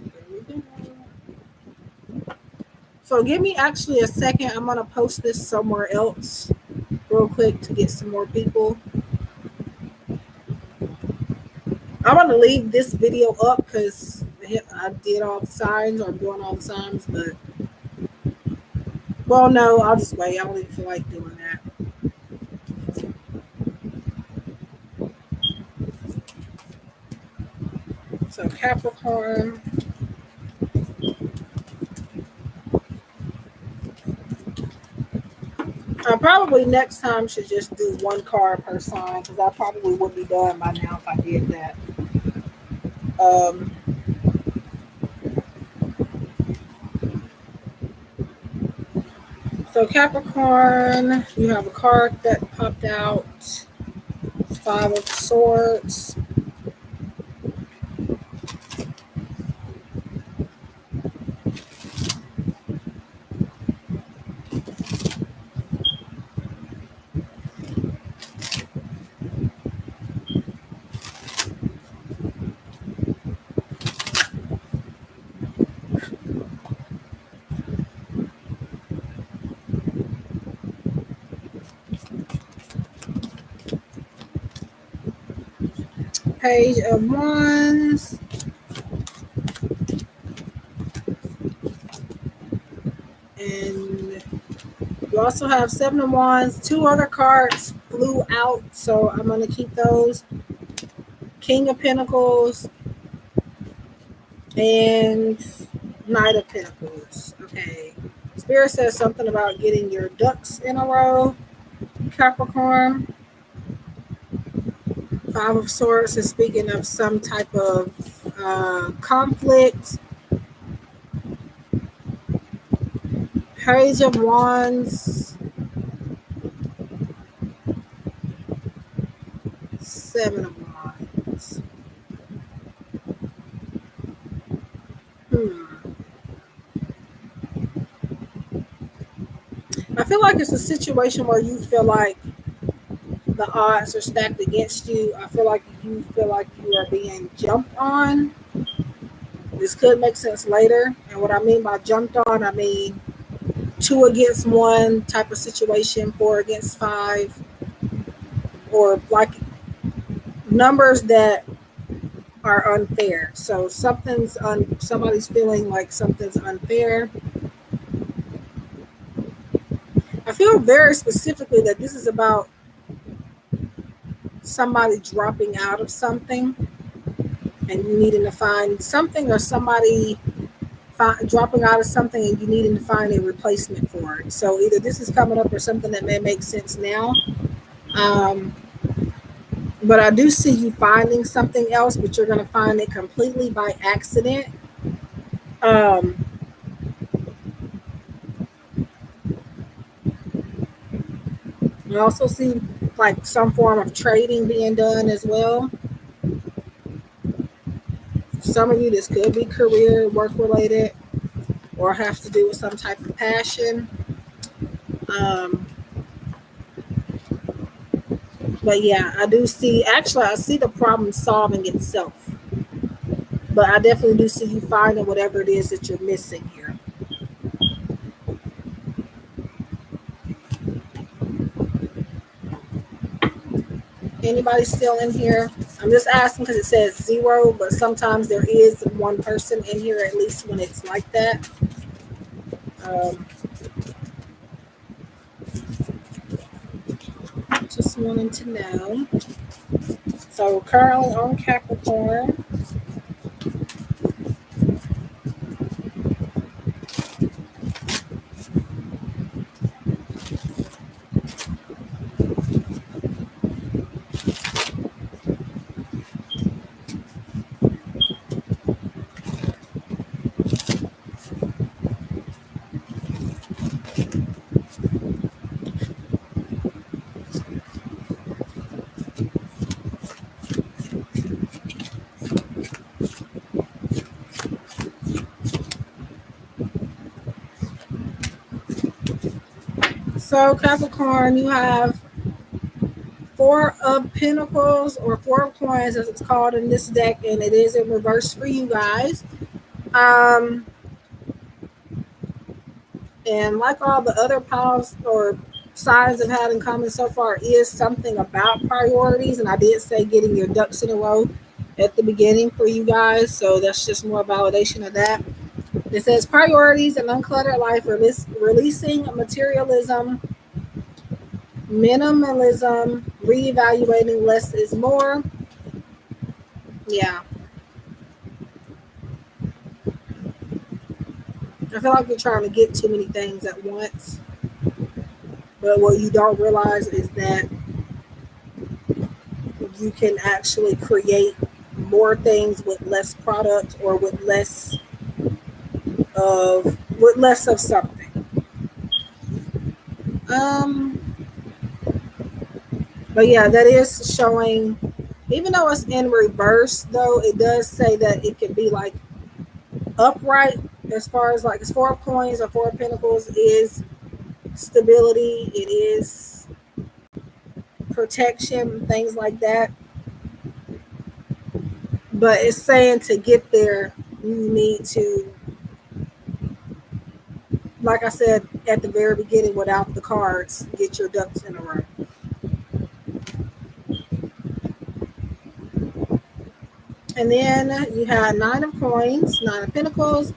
A: there we go. So give me actually a second. I'm gonna post this somewhere else real quick to get some more people. I'm gonna leave this video up because I did all the signs or I'm doing all the signs, but well, no, I'll just wait. I don't even feel like doing that. So Capricorn. I probably next time should just do one card per sign because I probably would be done by now if I did that. Um, so Capricorn, you have a card that popped out. Five of Swords. Page of Wands. And you also have Seven of Wands. Two other cards flew out, so I'm going to keep those. King of Pentacles and Knight of Pentacles. Okay. Spirit says something about getting your ducks in a row. Capricorn. Five of Swords is speaking of some type of conflict. Page of Wands. Seven of Wands. I feel like it's a situation where you feel like the odds are stacked against you. I feel like you are being jumped on. This could make sense later. And what I mean by jumped on, I mean two against one type of situation, four against five, or like numbers that are unfair. So somebody's feeling like something's unfair. I feel very specifically that this is about somebody dropping out of something and you needing to find something, or somebody dropping out of something and you needing to find a replacement for it. So either this is coming up or something that may make sense now. But I do see you finding something else, but you're going to find it completely by accident. You also see like some form of trading being done as well. Some of you, this could be career, work related, or have to do with some type of passion. But yeah, I do see, actually, I see the problem solving itself. But I definitely do see you finding whatever it is that you're missing here. Anybody still in here? I'm just asking because it says 0, but sometimes there is one person in here, at least when it's like that. Just wanting to know. So currently on Capricorn. So Capricorn, you have Four of Pentacles or Four of Coins, as it's called in this deck, and it is in reverse for you guys. Um, and like all the other piles or signs I've had in common so far, is something about priorities. And I did say getting your ducks in a row at the beginning for you guys, so that's just more validation of that. It says priorities and uncluttered life, releasing materialism, minimalism, reevaluating less is more. Yeah, I feel like you're trying to get too many things at once, but what you don't realize is that you can actually create more things with less product or with less of something. Um, but yeah, that is showing. Even though it's in reverse, though, it does say that it can be like upright as far as like it's Four of Coins or Four of Pentacles is stability. It is protection, things like that. But it's saying to get there, you need to, like I said at the very beginning, without the cards, get your ducks in a row. And then you have Nine of Coins, Nine of Pentacles,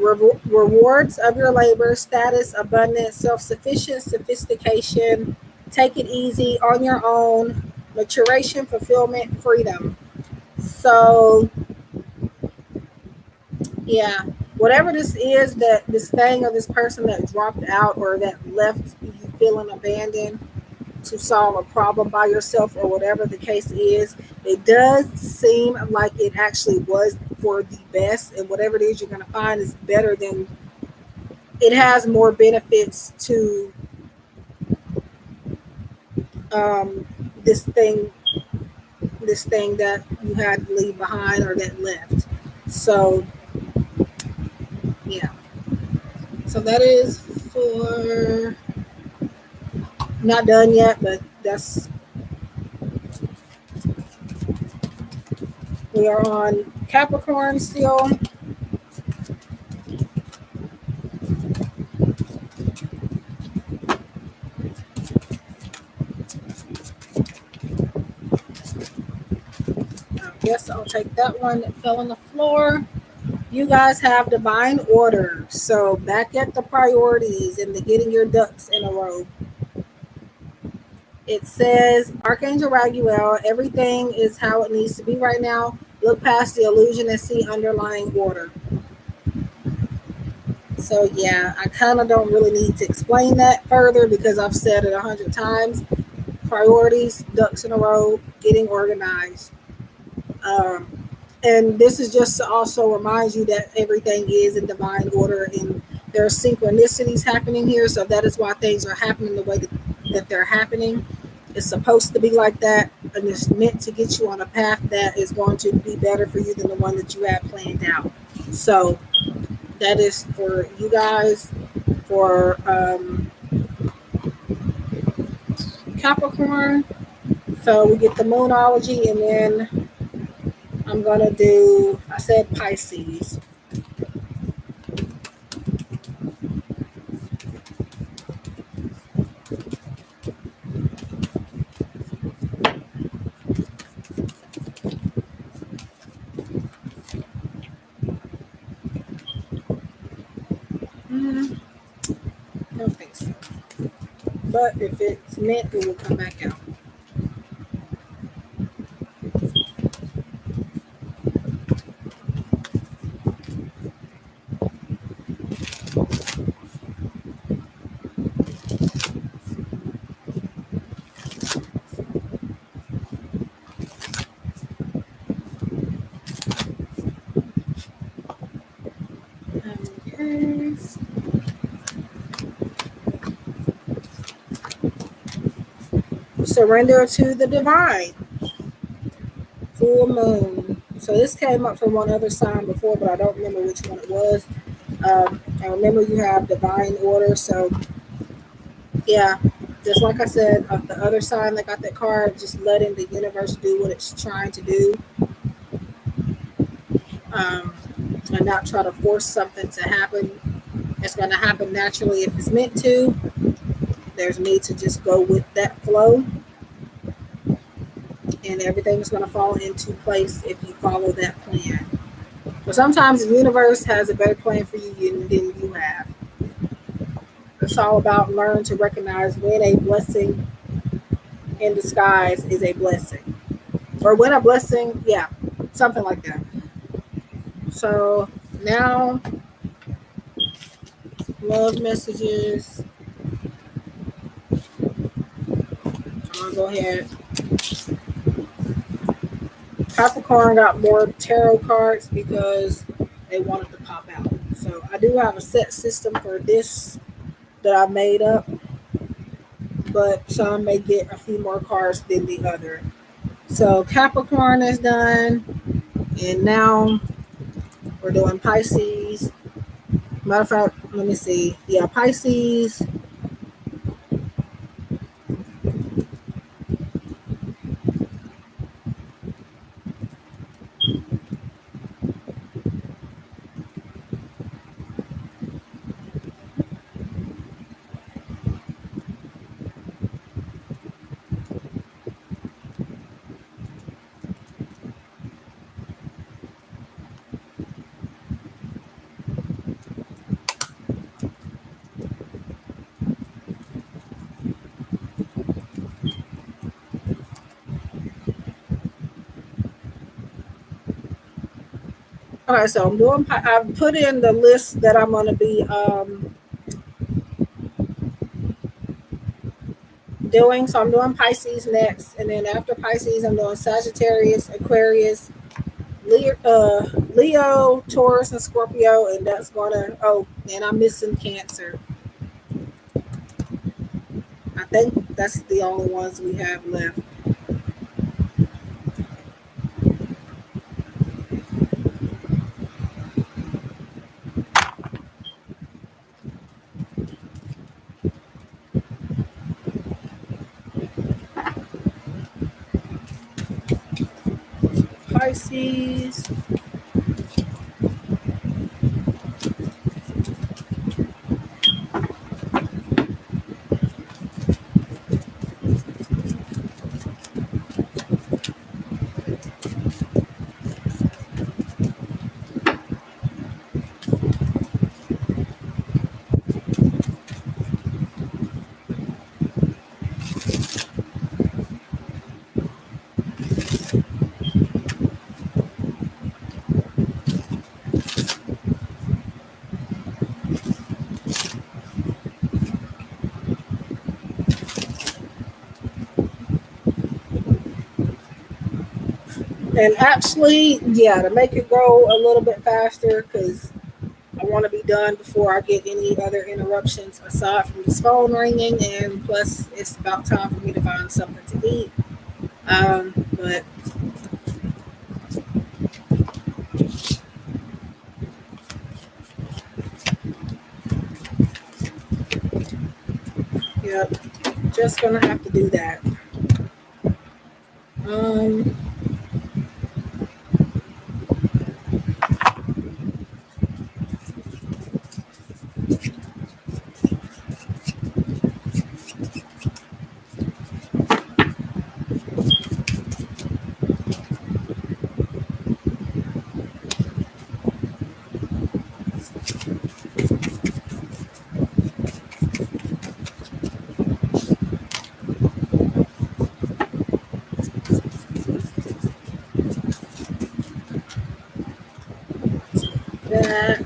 A: rewards of your labor, status, abundance, self-sufficient, sophistication, take it easy, on your own, maturation, fulfillment, freedom. So yeah, whatever this is, that this thing or this person that dropped out or that left you feeling abandoned to solve a problem by yourself or whatever the case is, it does seem like it actually was for the best, and whatever it is you're going to find is better than, it has more benefits to um, this thing this thing that you had to leave behind or that left. So yeah, so that is for, not done yet, but that's, we are on Capricorn still. I guess I'll take that one that fell on the floor. You guys have divine order. So back at the priorities and the getting your ducks in a row. It says, Archangel Raguel, everything is how it needs to be right now. Look past the illusion and see underlying order. So yeah, I kind of don't really need to explain that further because I've said it 100 times. Priorities, ducks in a row, getting organized. Um, and this is just to also remind you that everything is in divine order and there are synchronicities happening here. So that is why things are happening the way that they're happening. It's supposed to be like that, and it's meant to get you on a path that is going to be better for you than the one that you had planned out. So that is for you guys for Capricorn. So we get the Moonology, and then I'm going to do, I said Pisces. I don't think so. But if it's meant, it will come back out. Okay. Surrender to the divine. Full moon. So this came up from one other sign before, but I don't remember which one it was. I remember you have divine order, so Yeah, just like I said, the other sign that got that card, just letting the universe do what it's trying to do, um, and not try to force something to happen. It's going to happen naturally if it's meant to. There's need to just go with that flow, and everything's going to fall into place if you follow that plan. But sometimes the universe has a better plan for you than you have. It's all about learn to recognize when a blessing in disguise is a blessing, or when a blessing, yeah, something like that. So now, love messages. I'm gonna go ahead. Capricorn got more tarot cards because they wanted to pop out. So I do have a set system for this that I made up, but some may get a few more cards than the other. So Capricorn is done, and now we're doing Pisces. Matter of fact, let me see. Yeah, Pisces. Okay, so I'm doing. I've put in the list that I'm going to be doing. So I'm doing Pisces next, and then after Pisces, I'm doing Sagittarius, Aquarius, Leo, Taurus, and Scorpio, and that's gonna. Oh, and I'm missing Cancer. I think that's the only ones we have left. Pisces. And actually, yeah, to make it go a little bit faster, because I want to be done before I get any other interruptions aside from this phone ringing, and plus, it's about time for me to find something to eat. But yeah, just gonna have to do that. Um, that.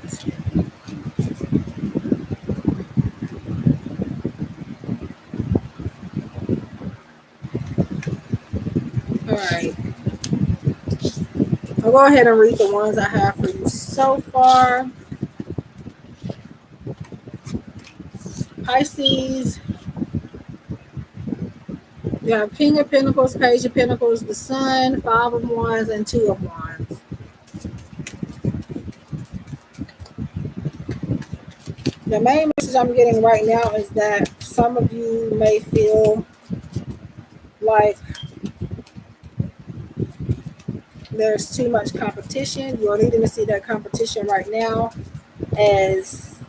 A: All right. I'll go ahead and read the ones I have for you so far. Pisces, you have King of Pentacles, Page of Pentacles, the Sun, Five of Wands, and Two of Wands. The main message I'm getting right now is that some of you may feel like there's too much competition. You're needing to see that competition right now as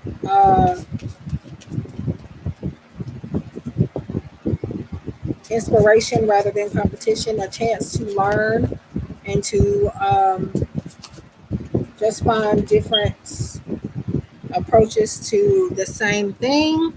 A: inspiration rather than competition, a chance to learn and to just find different approaches to the same thing.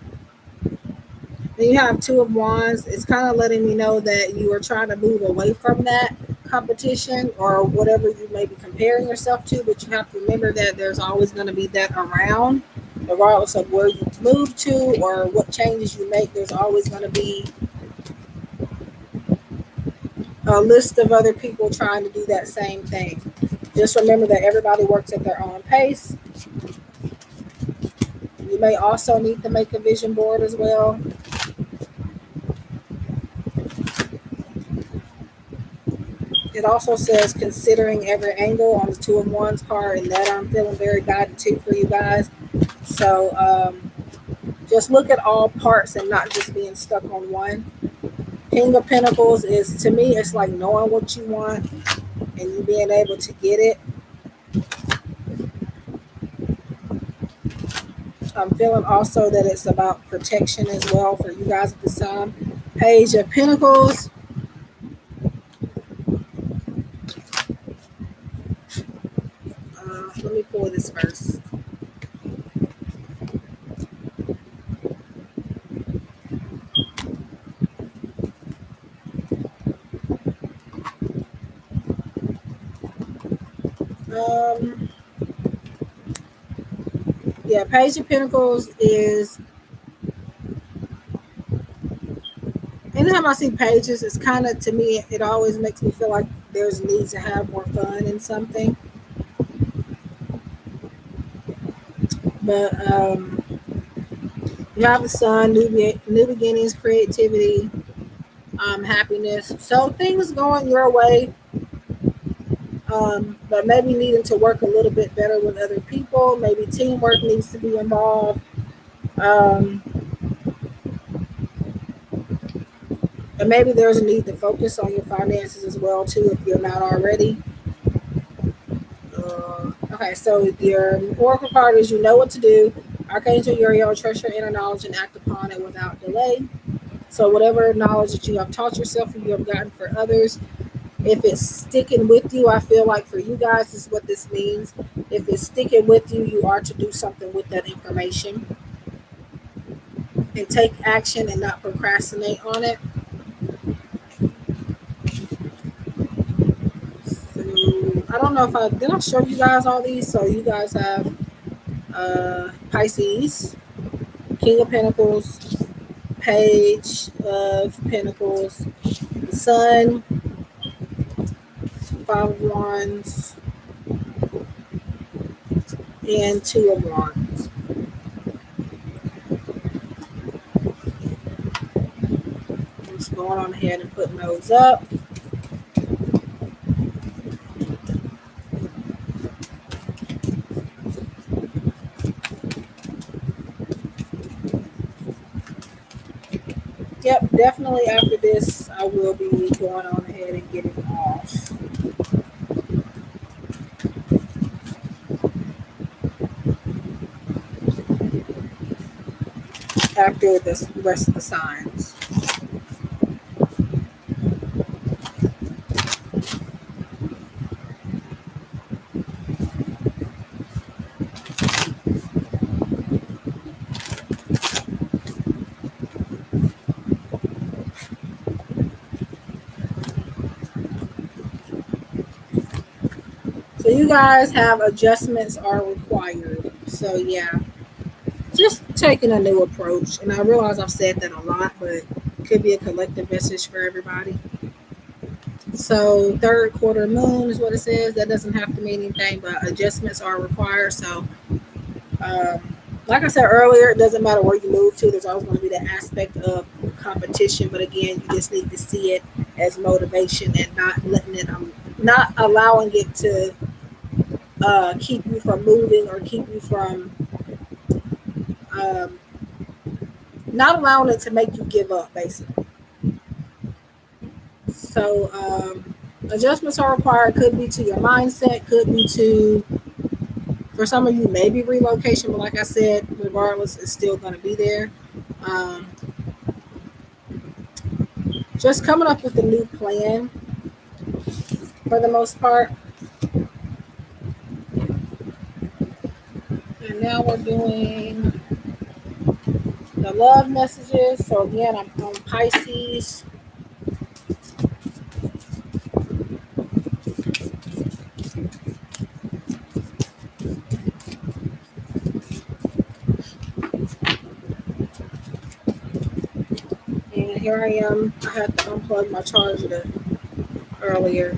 A: Then you have Two of Wands. It's kind of letting me know that you are trying to move away from that competition or whatever you may be comparing yourself to, but you have to remember that there's always going to be that around, regardless of where you move to or what changes you make. There's always going to be a list of other people trying to do that same thing. Just remember that everybody works at their own pace. You may also need to make a vision board as well. It also says considering every angle on the Two of Wands card, and that I'm feeling very guided too for you guys. So just look at all parts and not just being stuck on one. King of Pentacles is, to me, it's like knowing what you want and you being able to get it. I'm feeling also that it's about protection as well for you guys at this time. Page of Pentacles. Let me pull this first. Yeah, Page of Pentacles is, anytime I see pages, it's kind of, to me, it always makes me feel like there's a need to have more fun in something. But you have the Sun, new beginnings, creativity, happiness. So things going your way, but maybe needing to work a little bit better with other people. Maybe teamwork needs to be involved. Um, and maybe there's a need to focus on your finances as well too, if you're not already. Okay, so your oracle card is, you know what to do. Archangel Uriel, trust your inner knowledge and act upon it without delay. So whatever knowledge that you have taught yourself or you have gotten for others, if it's sticking with you, I feel like for you guys, this is what this means. If it's sticking with you, you are to do something with that information and take action and not procrastinate on it. So I don't know if I show you guys all these. So you guys have Pisces, King of Pentacles, Page of Pentacles, the Sun, Five of Wands, and Two of Wands. I'm just going on ahead and putting those up. Yep, definitely after this, I will be going on ahead and getting off. After the rest of the signs. So you guys have adjustments are required. So yeah, just taking a new approach. And I realize I've said that a lot, but it could be a collective message for everybody. So third quarter moon is what it says. That doesn't have to mean anything, but adjustments are required. So like I said earlier, it doesn't matter where you move to. There's always going to be that aspect of competition. But again, you just need to see it as motivation and not letting it, not allowing it to keep you from moving or keep you from not allowing it to make you give up, basically. So adjustments are required. Could be to your mindset, could be to, for some of you, maybe relocation, but like I said, regardless, it's still going to be there. Um, just coming up with a new plan for the most part. And now we're doing the love messages. So again, I'm on Pisces. And here I am. I had to unplug my charger earlier.